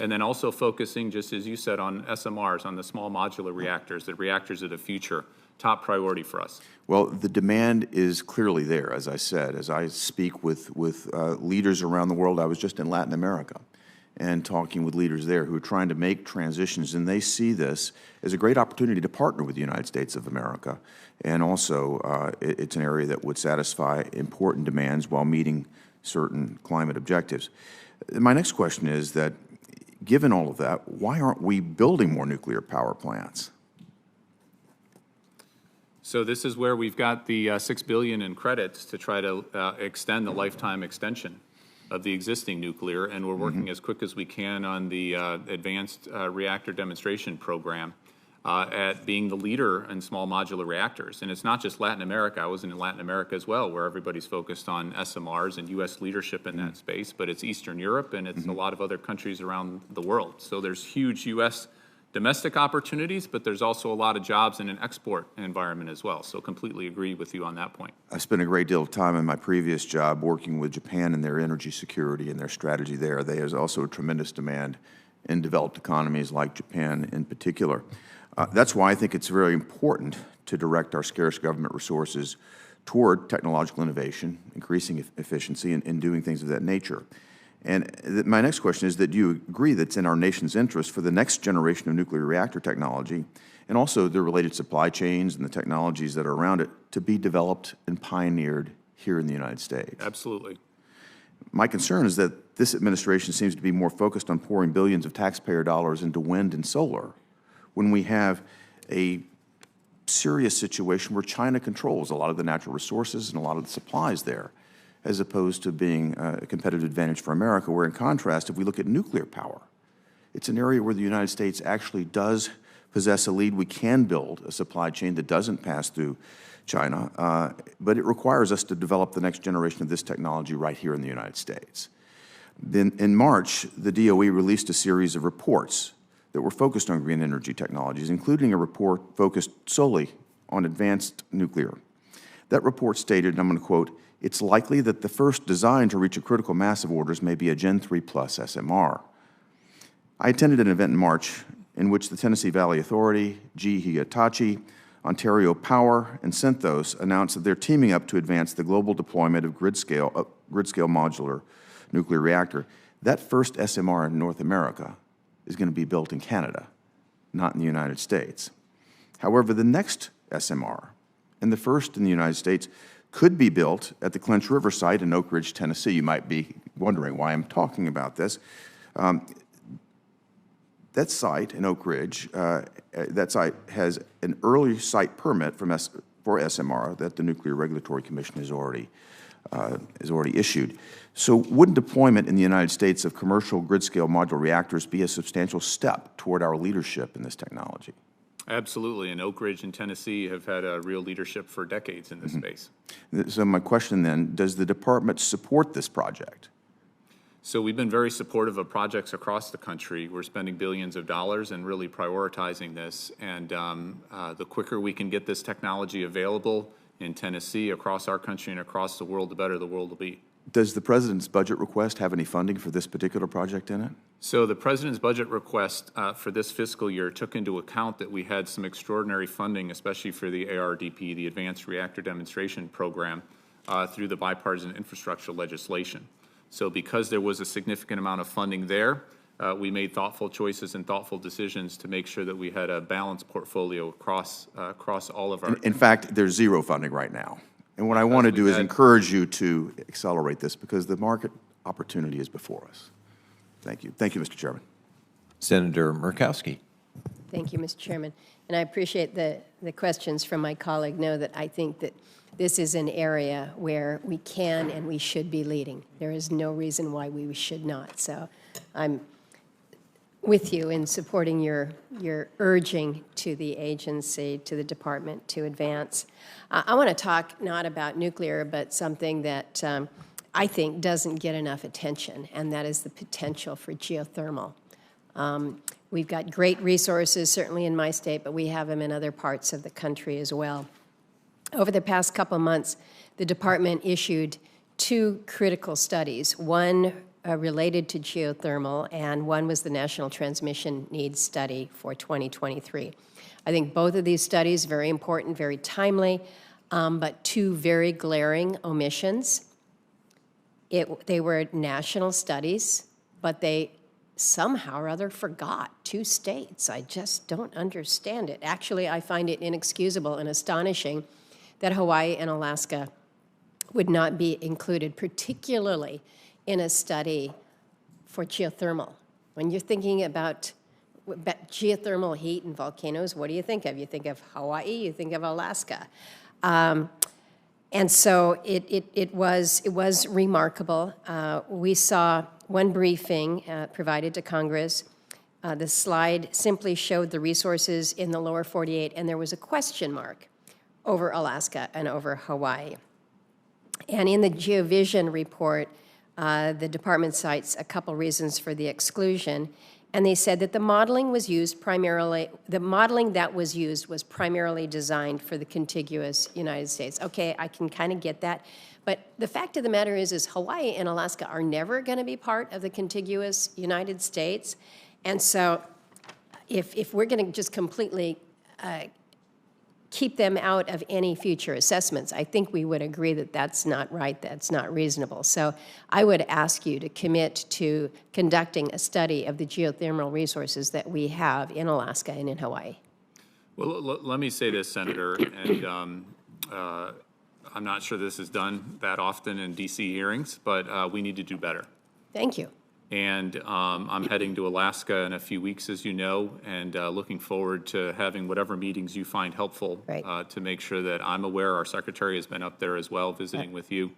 And then also focusing, just as you said, on SMRs, on the small modular reactors, the reactors of the future, top priority for us. Well, the demand is clearly there, as I said. As I speak with leaders around the world, I was just in Latin America and talking with leaders there who are trying to make transitions, and they see this as a great opportunity to partner with the United States of America. And also, it's an area that would satisfy important demands while meeting certain climate objectives. My next question is that, given all of that, why aren't we building more nuclear power plants? So this is where we've got the $6 billion in credits to try to extend the lifetime extension of the existing nuclear, and we're working as quick as we can on the Advanced Reactor Demonstration Program at being the leader in small modular reactors. And it's not just Latin America. I was in Latin America as well, where everybody's focused on SMRs and U.S. leadership in that space, but it's Eastern Europe and it's a lot of other countries around the world. So there's huge U.S. domestic opportunities, but there's also a lot of jobs in an export environment as well. So completely agree with you on that point. I spent a great deal of time in my previous job working with Japan and their energy security and their strategy there. There's also a tremendous demand in developed economies like Japan in particular. That's why I think it's very important to direct our scarce government resources toward technological innovation, increasing efficiency, and doing things of that nature. And my next question is that do you agree that it's in our nation's interest for the next generation of nuclear reactor technology, and also the related supply chains and the technologies that are around it, to be developed and pioneered here in the United States? Absolutely. My concern is that this administration seems to be more focused on pouring billions of taxpayer dollars into wind and solar when we have a serious situation where China controls a lot of the natural resources and a lot of the supplies there, as opposed to being a competitive advantage for America, where in contrast, if we look at nuclear power, it's an area where the United States actually does possess a lead. We can build a supply chain that doesn't pass through China, but it requires us to develop the next generation of this technology right here in the United States. Then in March, the DOE released a series of reports that were focused on green energy technologies, including a report focused solely on advanced nuclear. That report stated, and I'm going to quote, "It's likely that the first design to reach a critical mass of orders may be a Gen 3 plus SMR." I attended an event in March in which the Tennessee Valley Authority, GE Hitachi, Ontario Power, and Synthos announced that they're teaming up to advance the global deployment of grid-scale modular nuclear reactor. That first SMR in North America is going to be built in Canada, not in the United States. However, the next SMR, and the first in the United States, could be built at the Clinch River site in Oak Ridge, Tennessee. You might be wondering why I'm talking about this. That site in Oak Ridge, that site has an early site permit for SMR that the Nuclear Regulatory Commission has already issued. So would deployment in the United States of commercial grid-scale modular reactors be a substantial step toward our leadership in this technology? Absolutely, and Oak Ridge and Tennessee have had a real leadership for decades in this space. So my question then, does the department support this project? So we've been very supportive of projects across the country. We're spending billions of dollars and really prioritizing this. And the quicker we can get this technology available in Tennessee, across our country, and across the world, the better the world will be. Does the President's budget request have any funding for this particular project in it? So the President's budget request for this fiscal year took into account that we had some extraordinary funding, especially for the ARDP, the Advanced Reactor Demonstration Program, through the bipartisan infrastructure legislation. So because there was a significant amount of funding there, we made thoughtful choices and thoughtful decisions to make sure that we had a balanced portfolio across all of our... In fact, there's zero funding right now. And what I want to do is encourage you to accelerate this because the market opportunity is before us. Thank you. Thank you, Mr. Chairman. Senator Murkowski. Thank you, Mr. Chairman. And I appreciate the questions from my colleague. Know that I think that this is an area where we can and we should be leading. There is no reason why we should not. So I'm with you in supporting your urging to the agency, to the department, to advance. I want to talk not about nuclear, but something that I think doesn't get enough attention, and that is the potential for geothermal. We've got great resources, certainly in my state, but we have them in other parts of the country as well. Over the past couple months, the department issued 2 critical studies, one related to geothermal, and one was the National Transmission Needs Study for 2023. I think both of these studies, very important, very timely, but 2 very glaring omissions. They were national studies, but they somehow or other forgot 2 states. I just don't understand it. Actually, I find it inexcusable and astonishing that Hawaii and Alaska would not be included, particularly in a study for geothermal. When you're thinking about geothermal heat and volcanoes, what do you think of? You think of Hawaii, you think of Alaska. And so it was remarkable. We saw one briefing provided to Congress. The slide simply showed the resources in the lower 48, and there was a question mark over Alaska and over Hawaii. And in the GeoVision report, the department cites a couple reasons for the exclusion, And they said that the modeling was used primarily, the modeling that was used was primarily designed for the contiguous United States. Okay, I can kind of get that. But the fact of the matter is Hawaii and Alaska are never going to be part of the contiguous United States. And so if we're going to just completely keep them out of any future assessments, I think we would agree that that's not right, that's not reasonable. So I would ask you to commit to conducting a study of the geothermal resources that we have in Alaska and in Hawaii. Well, let me say this, Senator, and I'm not sure this is done that often in DC hearings, but we need to do better. Thank you. And I'm heading to Alaska in a few weeks, as you know, and looking forward to having whatever meetings you find helpful to make sure that I'm aware. Our secretary has been up there as well, visiting with you,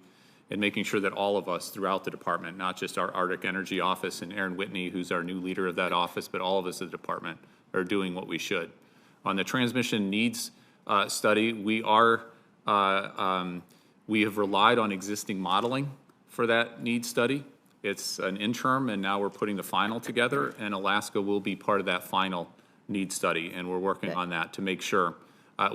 and making sure that all of us throughout the department, not just our Arctic Energy Office and Aaron Whitney, who's our new leader of that office, but all of us at the department are doing what we should. On the transmission needs study, we have relied on existing modeling for that needs study. It's an interim, and now we're putting the final together, and Alaska will be part of that final needs study, and we're working on that to make sure.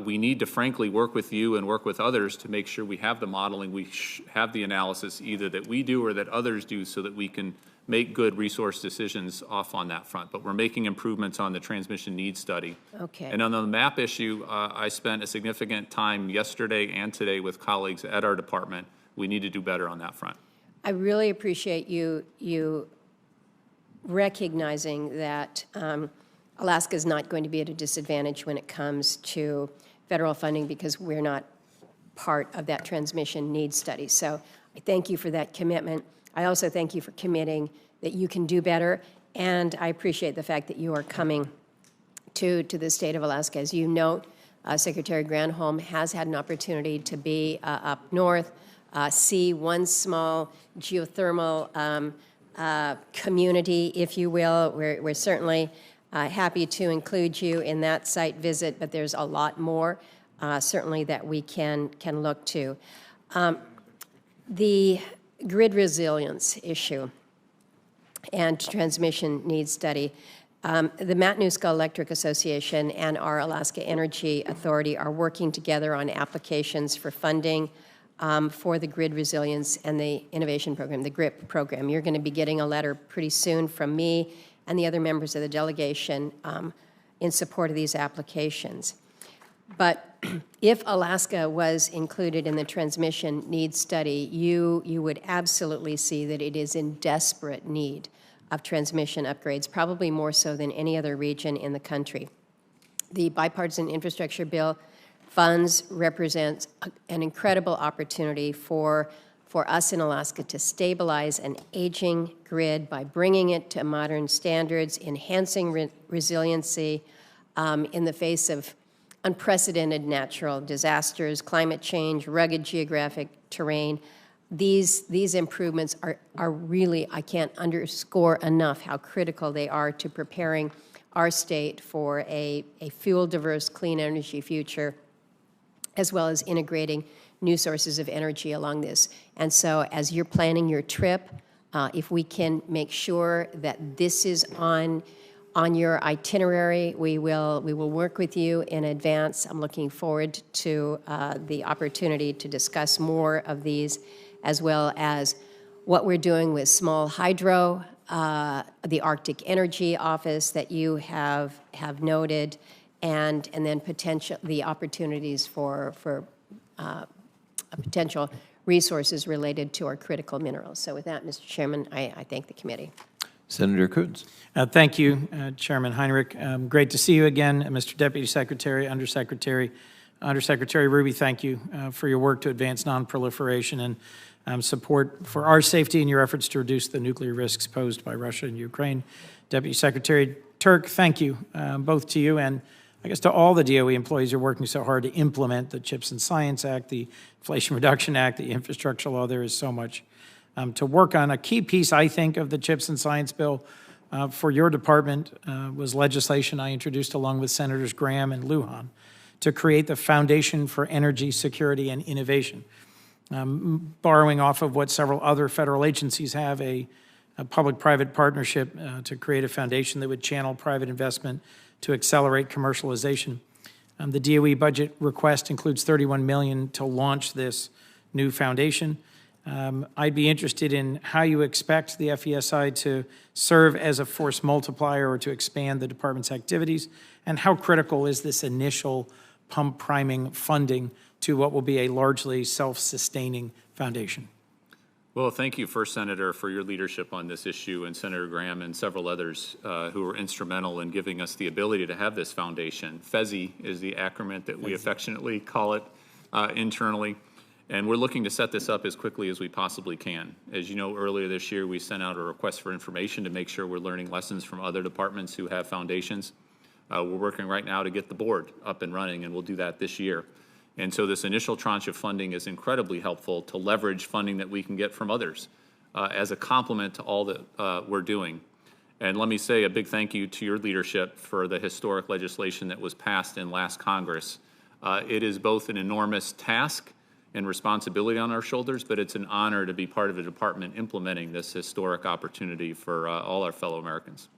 We need to frankly work with you and work with others to make sure we have the modeling, we have the analysis either that we do or that others do so that we can make good resource decisions off on that front. But we're making improvements on the transmission needs study. Okay. And on the map issue, I spent a significant time yesterday and today with colleagues at our department. We need to do better on that front. I really appreciate you recognizing that Alaska is not going to be at a disadvantage when it comes to federal funding because we're not part of that transmission needs study. So I thank you for that commitment. I also thank you for committing that you can do better, and I appreciate the fact that you are coming to the state of Alaska. As you note, Secretary Granholm has had an opportunity to be up north, see one small geothermal community, if you will. We're certainly happy to include you in that site visit, but there's a lot more certainly that we can look to. The grid resilience issue and transmission needs study. The Matanuska Electric Association and our Alaska Energy Authority are working together on applications for funding for the grid resilience and the innovation program, the GRIP program. You're going to be getting a letter pretty soon from me and the other members of the delegation in support of these applications. But if Alaska was included in the transmission needs study, you would absolutely see that it is in desperate need of transmission upgrades, probably more so than any other region in the country. The bipartisan infrastructure bill funds represents an incredible opportunity for us in Alaska to stabilize an aging grid by bringing it to modern standards, enhancing resiliency in the face of unprecedented natural disasters, climate change, rugged geographic terrain. These improvements are really, I can't underscore enough how critical they are to preparing our state for a fuel-diverse, clean energy future, as well as integrating new sources of energy along this. And so as you're planning your trip, if we can make sure that this is on your itinerary, we will work with you in advance. I'm looking forward to the opportunity to discuss more of these, as well as what we're doing with small hydro, the Arctic Energy Office that you have noted, and then the opportunities for potential resources related to our critical minerals. So with that, Mr. Chairman, I thank the committee. Senator Coons. Thank you, Chairman Heinrich. Great to see you again, Mr. Deputy Secretary, Undersecretary. Undersecretary Ruby, thank you for your work to advance nonproliferation and support for our safety and your efforts to reduce the nuclear risks posed by Russia and Ukraine. Deputy Secretary Turk, thank you, both to you and I guess to all the DOE employees who are working so hard to implement the CHIPS and Science Act, the Inflation Reduction Act, the infrastructure law. There is so much to work on. A key piece, I think, of the CHIPS and Science bill for your department was legislation I introduced along with Senators Graham and Lujan to create the Foundation for Energy Security and Innovation. Borrowing off of what several other federal agencies have, a a public-private partnership to create a foundation that would channel private investment to accelerate commercialization. The DOE budget request includes $31 million to launch this new foundation. I'd be interested in how you expect the FESI to serve as a force multiplier or to expand the department's activities, and how critical is this initial pump priming funding to what will be a largely self-sustaining foundation? Well, thank you first, Senator, for your leadership on this issue, and Senator Graham and several others who were instrumental in giving us the ability to have this foundation. FESI is the acronym that we affectionately call it internally. And we're looking to set this up as quickly as we possibly can. As you know, earlier this year, we sent out a request for information to make sure we're learning lessons from other departments who have foundations. We're working right now to get the board up and running, and we'll do that this year. And so this initial tranche of funding is incredibly helpful to leverage funding that we can get from others as a complement to all that we're doing. And let me say a big thank you to your leadership for the historic legislation that was passed in last Congress. It is both an enormous task and responsibility on our shoulders, but it's an honor to be part of a department implementing this historic opportunity for all our fellow Americans.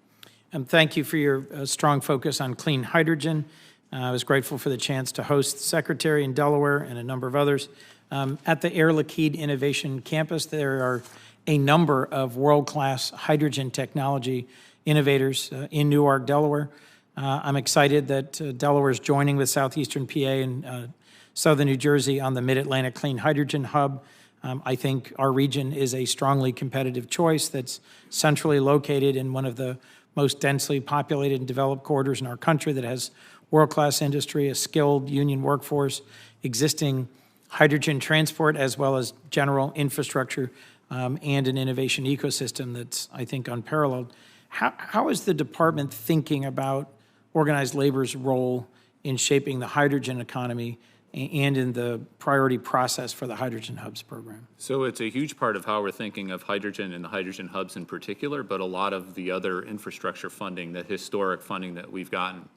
Thank you for your strong focus on clean hydrogen. I was grateful for the chance to host the Secretary in Delaware and a number of others. At the Air Liquide Innovation Campus, there are a number of world-class hydrogen technology innovators in Newark, Delaware. I'm excited that Delaware is joining with Southeastern PA and Southern New Jersey on the Mid-Atlantic Clean Hydrogen Hub. I think our region is a strongly competitive choice that's centrally located in one of the most densely populated and developed corridors in our country that has world-class industry, a skilled union workforce, existing hydrogen transport, as well as general infrastructure and an innovation ecosystem that's, I think, unparalleled. How is the department thinking about organized labor's role in shaping the hydrogen economy and in the priority process for the Hydrogen Hubs program? So it's a huge part of how we're thinking of hydrogen and the hydrogen hubs in particular, but a lot of the other infrastructure funding, the historic funding that we've gotten.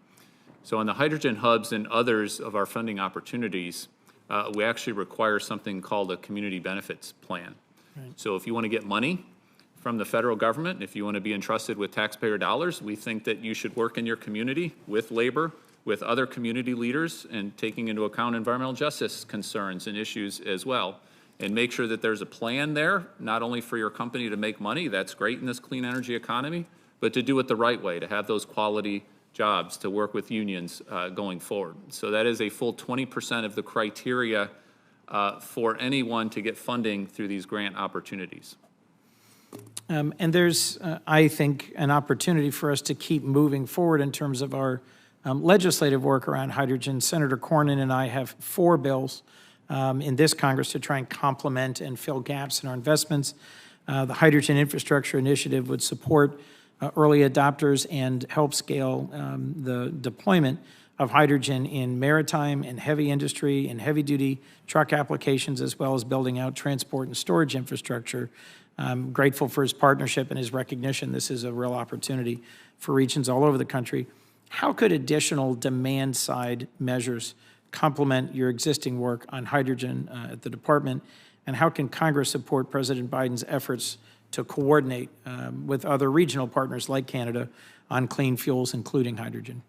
So on the hydrogen hubs and others of our funding opportunities, we actually require something called a community benefits plan. Right. So if you want to get money from the federal government, if you want to be entrusted with taxpayer dollars, we think that you should work in your community with labor, with other community leaders, and taking into account environmental justice concerns and issues as well, and make sure that there's a plan there, not only for your company to make money, that's great in this clean energy economy, but to do it the right way, to have those quality jobs, to work with unions going forward. So that is a full 20% of the criteria for anyone to get funding through these grant opportunities. And there's, I think, an opportunity for us to keep moving forward in terms of our legislative work around hydrogen. Senator Cornyn and I have 4 bills in this Congress to try and complement and fill gaps in our investments. The Hydrogen Infrastructure Initiative would support early adopters and help scale the deployment of hydrogen in maritime and heavy industry and heavy-duty truck applications, as well as building out transport and storage infrastructure. I'm grateful for his partnership and his recognition. This is a real opportunity for regions all over the country. How could additional demand-side measures complement your existing work on hydrogen at the department, and how can Congress support President Biden's efforts to coordinate with other regional partners like Canada on clean fuels, including hydrogen?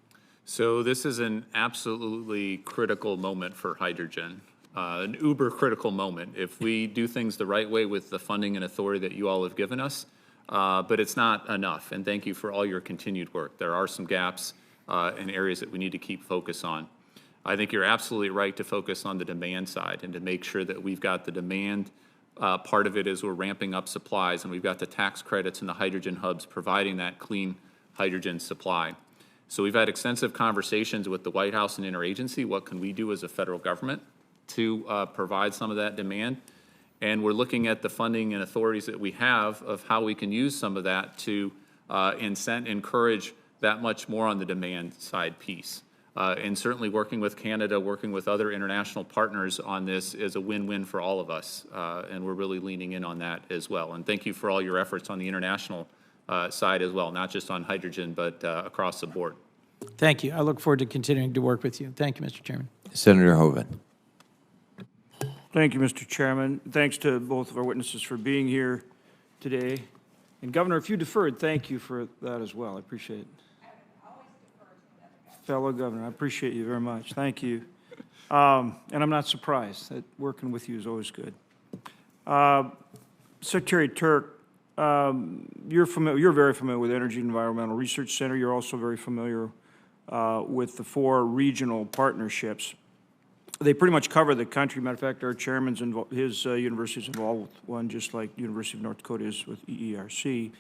So this is an absolutely critical moment for hydrogen, an uber critical moment if we do things the right way with the funding and authority that you all have given us, but it's not enough, and thank you for all your continued work. There are some gaps and areas that we need to keep focus on. I think you're absolutely right to focus on the demand side and to make sure that we've got the demand part of it as we're ramping up supplies, and we've got the tax credits and the hydrogen hubs providing that clean hydrogen supply. So we've had extensive conversations with the White House and interagency. What can we do as a federal government to provide some of that demand? And we're looking at the funding and authorities that we have of how we can use some of that to encourage that much more on the demand side piece. And certainly working with Canada, working with other international partners on this is a win-win for all of us. And we're really leaning in on that as well. And thank you for all your efforts on the international side as well, not just on hydrogen, but across the board. Thank you. I look forward to continuing to work with you. Thank you, Mr. Chairman. Senator Hoven. Thank you, Mr. Chairman. Thanks to both of our witnesses for being here today. And Governor, if you deferred, thank you for that as well. I appreciate it. Fellow Governor, I appreciate you very much. Thank you. And I'm not surprised that working with you is always good. Secretary Turk, you're very familiar with Energy and Environmental Research Center. You're also very familiar with the 4 regional partnerships. They pretty much cover the country. Matter of fact, our chairman's his university is involved with one, just like University of North Dakota is with EERC.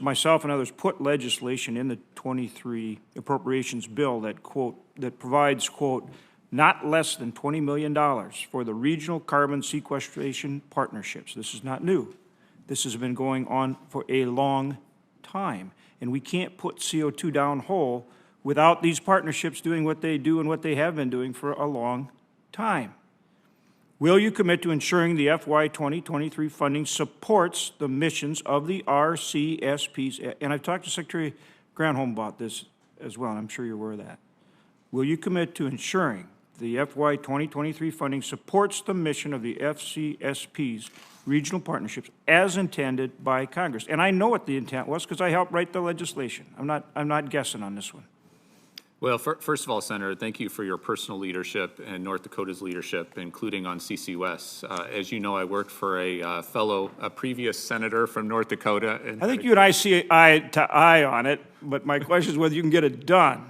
Myself and others put legislation in the 23 appropriations bill that, quote, that provides, quote, not less than $20 million for the regional carbon sequestration partnerships. This is not new. This has been going on for a long time. And we can't put CO2 down whole without these partnerships doing what they do and what they have been doing for a long time. Will you commit to ensuring the FY 2023 funding supports the missions of the RCSPs? And I've talked to Secretary Granholm about this as well, and I'm sure you're aware of that. Will you commit to ensuring the FY 2023 funding supports the mission of the FCSP's regional partnerships as intended by Congress? And I know what the intent was because I helped write the legislation. I'm not guessing on this one. Well, first of all, Senator, thank you for your personal leadership and North Dakota's leadership, including on CCUS. As you know, I worked for a previous senator from North Dakota. And I think you and I see eye to eye on it, but my question is whether you can get it done.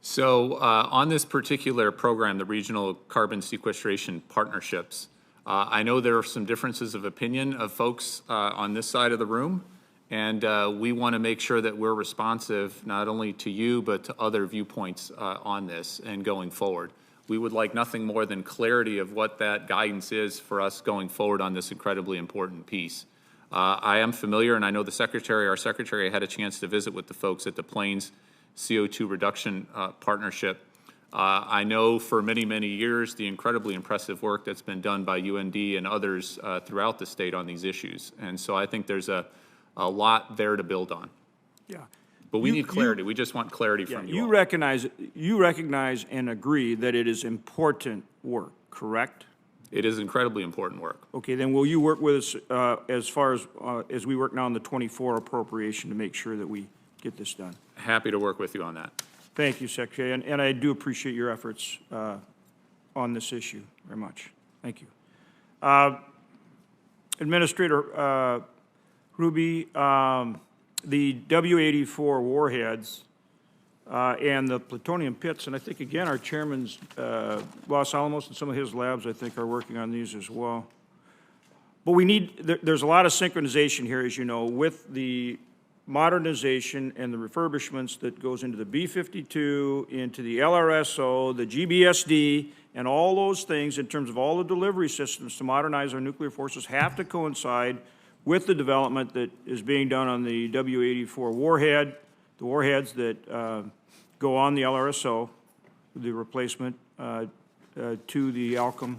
So on this particular program, the Regional Carbon Sequestration Partnerships, I know there are some differences of opinion of folks on this side of the room. And we want to make sure that we're responsive not only to you, but to other viewpoints on this and going forward. We would like nothing more than clarity of what that guidance is for us going forward on this incredibly important piece. I am familiar, and I know our secretary had a chance to visit with the folks at the Plains CO2 Reduction Partnership. I know for many, many years the incredibly impressive work that's been done by UND and others throughout the state on these issues. And so I think there's a lot there to build on. Yeah. But we need clarity. We just want clarity from you all. You recognize and agree that it is important work, correct? It is incredibly important work. Okay, then will you work with us as far as we work now on the 24 appropriation to make sure that we get this done? Happy to work with you on that. Thank you, Secretary, and I do appreciate your efforts on this issue very much. Thank you. Administrator Ruby, the W-84 warheads and the plutonium pits, and I think, again, our chairman's Los Alamos and some of his labs, I think, are working on these as well. But there's a lot of synchronization here, as you know, with the modernization and the refurbishments that goes into the B-52, into the LRSO, the GBSD, and all those things in terms of all the delivery systems to modernize our nuclear forces have to coincide with the development that is being done on the W-84 warhead, the warheads that go on the LRSO, the replacement to the Alchem,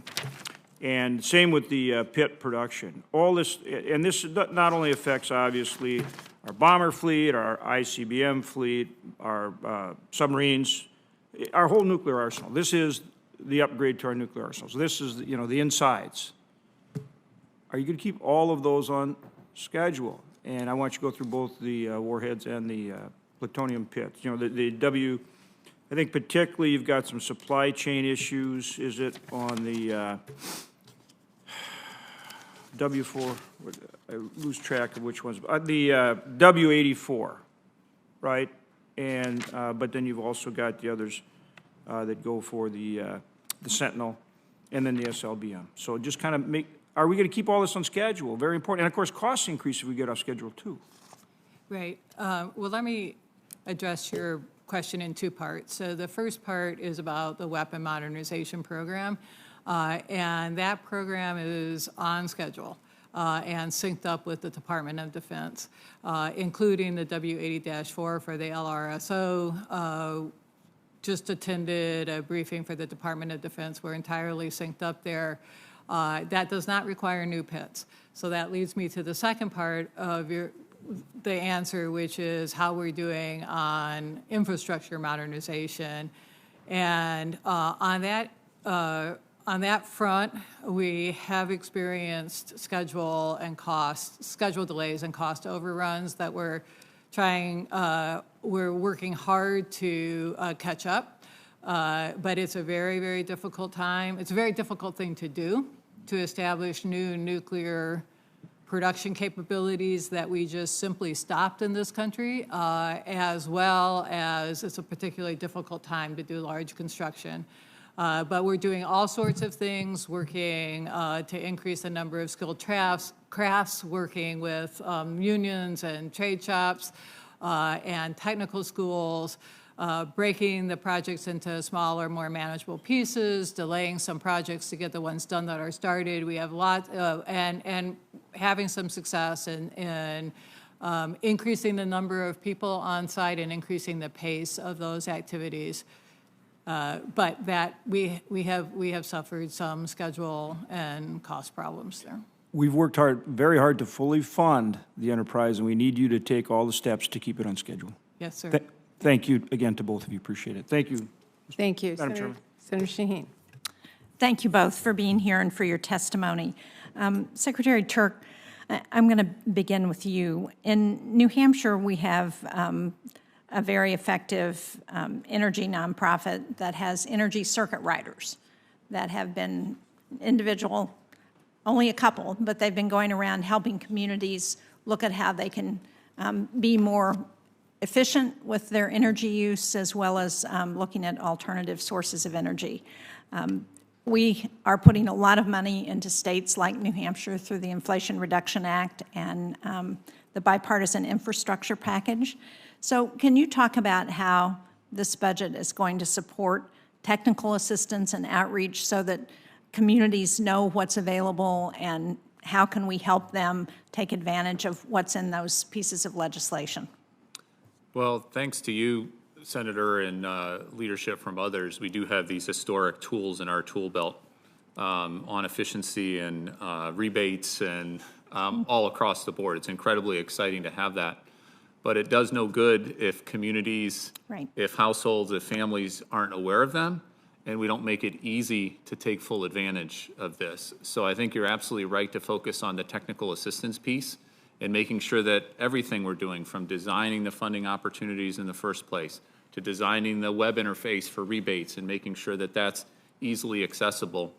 and same with the pit production. All this, and this not only affects, obviously, our bomber fleet, our ICBM fleet, our submarines, our whole nuclear arsenal. This is the upgrade to our nuclear arsenals. This is, the insides. Are you going to keep all of those on schedule? And I want you to go through both the warheads and the plutonium pits. I think particularly you've got some supply chain issues. Is it on the W4? I lose track of which ones. The W-84, right? And but then you've also got the others that go for the Sentinel and then the SLBM. So just kind of are we going to keep all this on schedule? Very important. And, of course, costs increase if we get off schedule, too. Right. Well, let me address your question in 2 parts. So the first part is about the weapon modernization program, and that program is on schedule and synced up with the Department of Defense, including the W-80-4 for the LRSO. Just attended a briefing for the Department of Defense. We're entirely synced up there. That does not require new pits. So that leads me to the second part of the answer, which is how we're doing on infrastructure modernization. And on On that front, we have experienced schedule delays and cost overruns that we're working hard to catch up. But it's a very, very difficult time. It's a very difficult thing to do, to establish new nuclear production capabilities that we just simply stopped in this country, as well as it's a particularly difficult time to do large construction. But we're doing all sorts of things, working to increase the number of skilled crafts, working with unions and trade shops and technical schools, breaking the projects into smaller, more manageable pieces, delaying some projects to get the ones done that are started. We have lots, and having some success in increasing the number of people on site and increasing the pace of those activities. But that we have suffered some schedule and cost problems there. We've worked very hard to fully fund the enterprise, and we need you to take all the steps to keep it on schedule. Yes, sir. Thank you again to both of you. Appreciate it. Thank you. Thank you. Madam Chairman. Senator Shaheen. Thank you both for being here and for your testimony. Secretary Turk, I'm going to begin with you. In New Hampshire, we have a very effective energy nonprofit that has energy circuit riders that have been individual, only a couple, but they've been going around helping communities look at how they can be more efficient with their energy use, as well as looking at alternative sources of energy. We are putting a lot of money into states like New Hampshire through the Inflation Reduction Act and the bipartisan infrastructure package. So can you talk about how this budget is going to support technical assistance and outreach so that communities know what's available, and how can we help them take advantage of what's in those pieces of legislation? Well, thanks to you, Senator, and leadership from others, we do have these historic tools in our tool belt on efficiency and rebates and all across the board. It's incredibly exciting to have that. But it does no good if communities, if households, if families aren't aware of them, and we don't make it easy to take full advantage of this. So I think you're absolutely right to focus on the technical assistance piece and making sure that everything we're doing, from designing the funding opportunities in the first place to designing the web interface for rebates and making sure that that's easily accessible.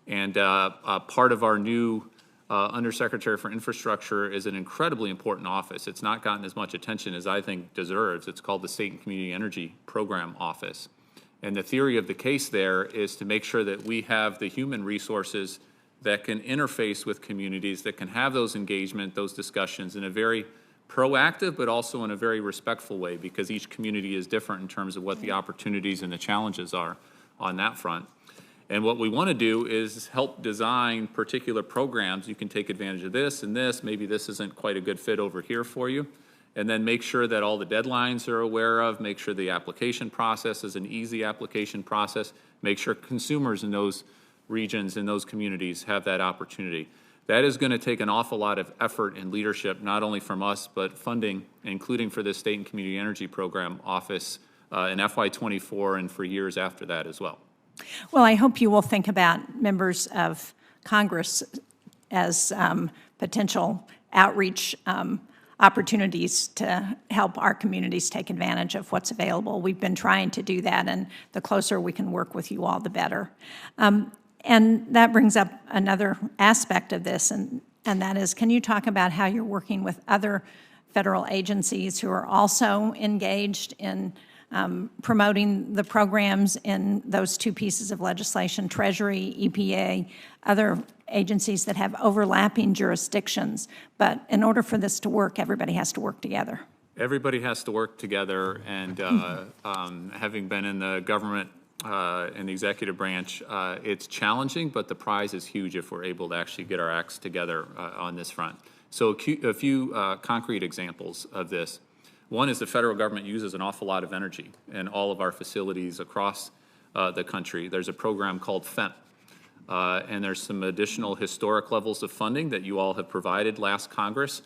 And part of our new Undersecretary for Infrastructure is an incredibly important office. It's not gotten as much attention as I think deserves. It's called the State and Community Energy Program Office. And the theory of the case there is to make sure that we have the human resources that can interface with communities, that can have those engagement, those discussions in a very proactive, but also in a very respectful way, because each community is different in terms of what the opportunities and the challenges are on that front. And what we want to do is help design particular programs. You can take advantage of this and this. Maybe this isn't quite a good fit over here for you. And then make sure that all the deadlines are aware of, make sure the application process is an easy application process, make sure consumers in those regions, in those communities have that opportunity. That is going to take an awful lot of effort and leadership, not only from us, but funding, including for the State and Community Energy Program Office in FY24 and for years after that as well. Well, I hope you will think about members of Congress as potential outreach opportunities to help our communities take advantage of what's available. We've been trying to do that, and the closer we can work with you all, the better. And that brings up another aspect of this, and that is, can you talk about how you're working with other federal agencies who are also engaged in promoting the programs in those two pieces of legislation, Treasury, EPA, other agencies that have overlapping jurisdictions. But in order for this to work, everybody has to work together. Everybody has to work together, and having been in the government in the executive branch, it's challenging, but the prize is huge if we're able to actually get our acts together on this front. So a few concrete examples of this. One is the federal government uses an awful lot of energy in all of our facilities across the country. There's a program called FEMP, and there's some additional historic levels of funding that you all have provided last Congress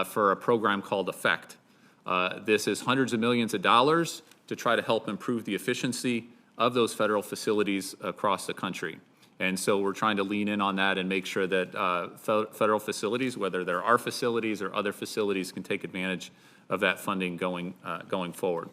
for a program called EFFECT. This is hundreds of millions of dollars to try to help improve the efficiency of those federal facilities across the country. And so we're trying to lean in on that and make sure that federal facilities, whether they're our facilities or other facilities, can take advantage of that funding going forward.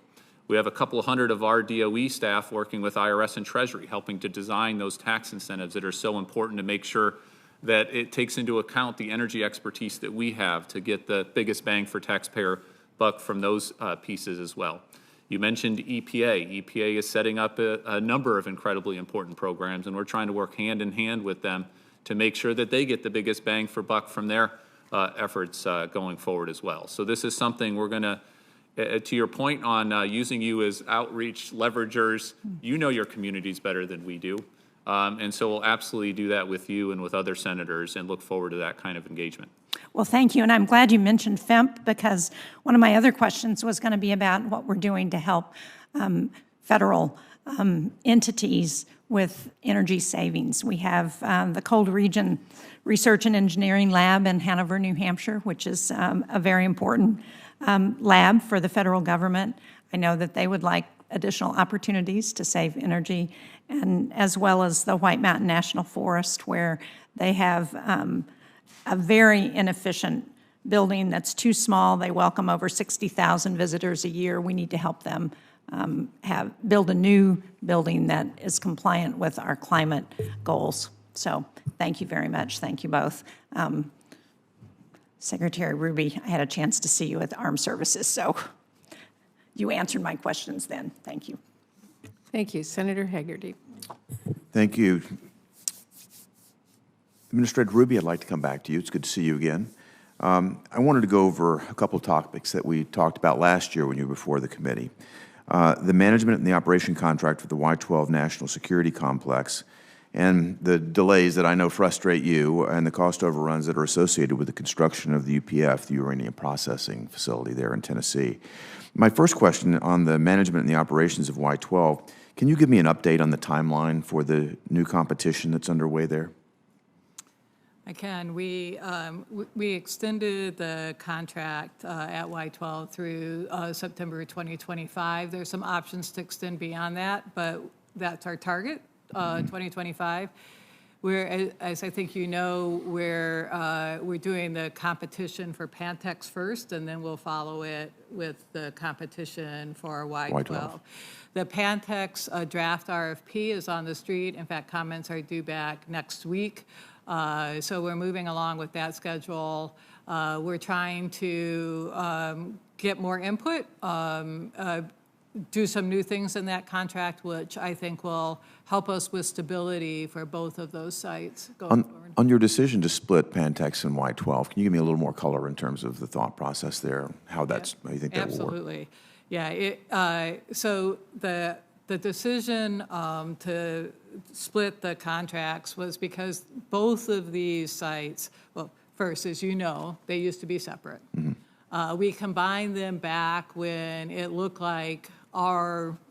We have a couple hundred of our DOE staff working with IRS and Treasury, helping to design those tax incentives that are so important to make sure that it takes into account the energy expertise that we have to get the biggest bang for taxpayer buck from those pieces as well. You mentioned EPA. EPA is setting up a number of incredibly important programs, and we're trying to work hand in hand with them to make sure that they get the biggest bang for buck from their efforts going forward as well. So this is something we're going to your point on using you as outreach leveragers, you know your communities better than we do. And so we'll absolutely do that with you and with other senators and look forward to that kind of engagement. Well, thank you, and I'm glad you mentioned FEMP, because one of my other questions was going to be about what we're doing to help federal entities with energy savings. We have the Cold Region Research and Engineering Lab in Hanover, New Hampshire, which is a very important lab for the federal government. I know that they would like additional opportunities to save energy, and as well as the White Mountain National Forest, where they have a very inefficient building that's too small. They welcome over 60,000 visitors a year. We need to help them build a new building that is compliant with our climate goals. So thank you very much. Thank you both. Secretary Ruby, I had a chance to see you at the Armed Services, so you answered my questions then. Thank you. Thank you. Senator Hagerty. Thank you. Administrator Ruby, I'd like to come back to you. It's good to see you again. I wanted to go over a couple of topics that we talked about last year when you were before the committee. The management and the operation contract for the Y-12 National Security Complex, and the delays that I know frustrate you, and the cost overruns that are associated with the construction of the UPF, the uranium processing facility there in Tennessee. My first question on the management and the operations of Y-12, can you give me an update on the timeline for the new competition that's underway there? I can. We extended the contract at Y-12 through September 2025. There's some options to extend beyond that, but that's our target, 2025. As I think you know, we're doing the competition for Pantex first, and then we'll follow it with the competition for Y-12. The Pantex draft RFP is on the street. In fact, comments are due back next week. So we're moving along with that schedule. We're trying to get more input, do some new things in that contract, which I think will help us with stability for both of those sites going forward. On your decision to split Pantex and Y-12, can you give me a little more color in terms of the thought process there, how you think that will work? Absolutely. Yeah. So the decision to split the contracts was because both of these sites, well, first, as you know, they used to be separate. Mm-hmm. We combined them back when it looked like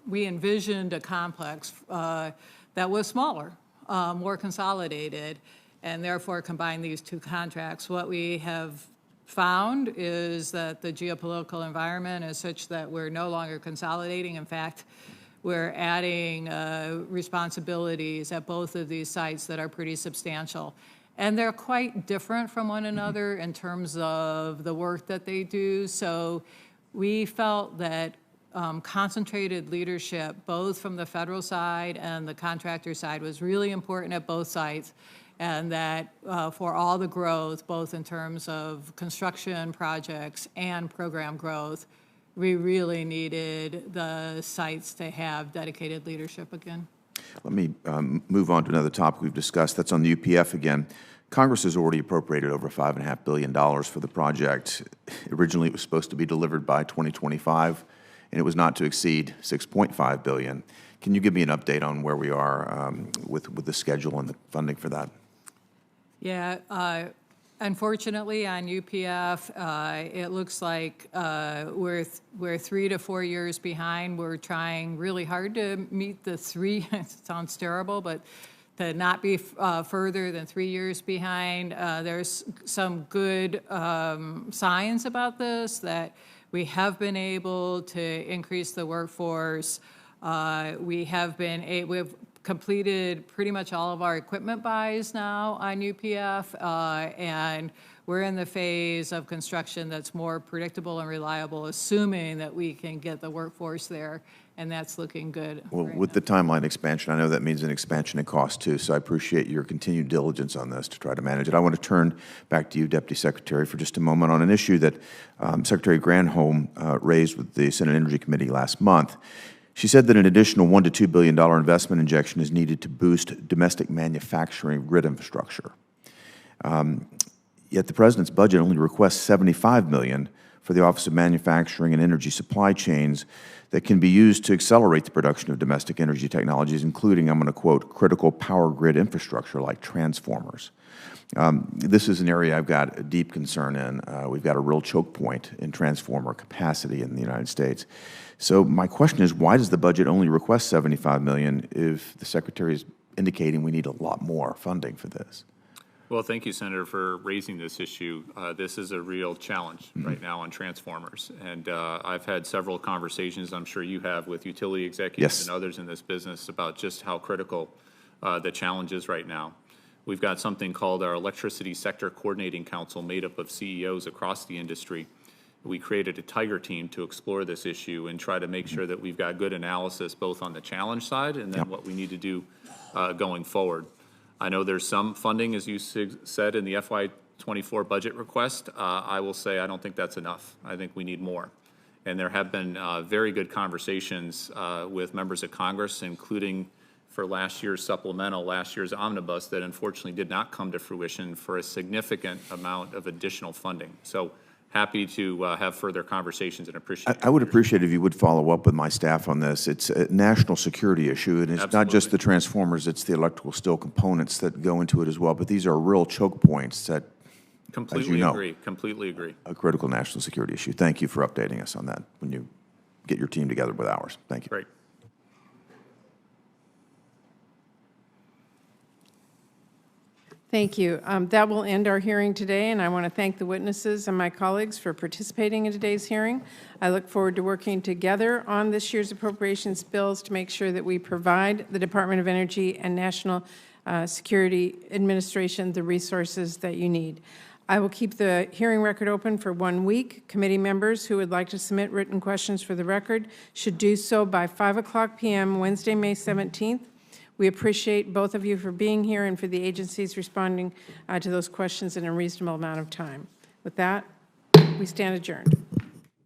we envisioned a complex that was smaller, more consolidated, and therefore combined these two contracts. What we have found is that the geopolitical environment is such that we're no longer consolidating. In fact, we're adding responsibilities at both of these sites that are pretty substantial. And they're quite different from one another in terms of the work that they do. So we felt that concentrated leadership, both from the federal side and the contractor side, was really important at both sites, and that for all the growth, both in terms of construction projects and program growth, we really needed the sites to have dedicated leadership again. Let me move on to another topic we've discussed. That's on the UPF again. Congress has already appropriated over $5.5 billion for the project. Originally, it was supposed to be delivered by 2025, and it was not to exceed $6.5 billion. Can you give me an update on where we are with the schedule and the funding for that? Yeah. Unfortunately, on UPF, it looks like we're 3 to 4 years behind. We're trying really hard to meet the 3. It sounds terrible, but to not be further than 3 years behind. There's some good signs about this, that we have been able to increase the workforce. We've completed pretty much all of our equipment buys now on UPF, and we're in the phase of construction that's more predictable and reliable, assuming that we can get the workforce there, and that's looking good. Well, right with now. the timeline expansion, I know that means an expansion in cost too, so I appreciate your continued diligence on this to try to manage it. I want to turn back to you, Deputy Secretary, for just a moment on an issue that Secretary Granholm raised with the Senate Energy Committee last month. She said that an additional $1 to $2 billion investment injection is needed to boost domestic manufacturing grid infrastructure. Yet the President's budget only requests $75 million for the Office of Manufacturing and Energy Supply Chains that can be used to accelerate the production of domestic energy technologies, including, I'm going to quote, critical power grid infrastructure like transformers. This is an area I've got a deep concern in. We've got a real choke point in transformer capacity in the United States. So my question is, why does the budget only request $75 million if the Secretary is indicating we need a lot more funding for this? Well, thank you, Senator, for raising this issue. This is a real challenge right now on transformers. And I've had several conversations, I'm sure you have, with utility executives and others in this business about just how critical the challenge is right now. We've got something called our Electricity Sector Coordinating Council made up of CEOs across the industry. We created a tiger team to explore this issue and try to make sure that we've got good analysis both on the challenge side and then what we need to do going forward. I know there's some funding, as you said, in the FY24 budget request. I will say I don't think that's enough. I think we need more. And there have been very good conversations with members of Congress, including for last year's supplemental, last year's omnibus, that unfortunately did not come to fruition for a significant amount of additional funding. So happy to have further conversations and appreciate I would appreciate if you would follow up with my staff on this. It's a national security issue, and it's not just the transformers, it's the electrical steel components that go into it as well. But these are real choke points that, as you know, completely agree. A critical national security issue. Thank you for updating us on that when you get your team together with ours. Thank you. Great. Thank you. That will end our hearing today, and I want to thank the witnesses and my colleagues for participating in today's hearing. I look forward to working together on this year's appropriations bills to make sure that we provide the Department of Energy and National Security Administration the resources that you need. I will keep the hearing record open for 1 week. Committee members who would like to submit written questions for the record should do so by 5:00 p.m. Wednesday, May 17th. We appreciate both of you for being here and for the agencies responding to those questions in a reasonable amount of time. With that, we stand adjourned.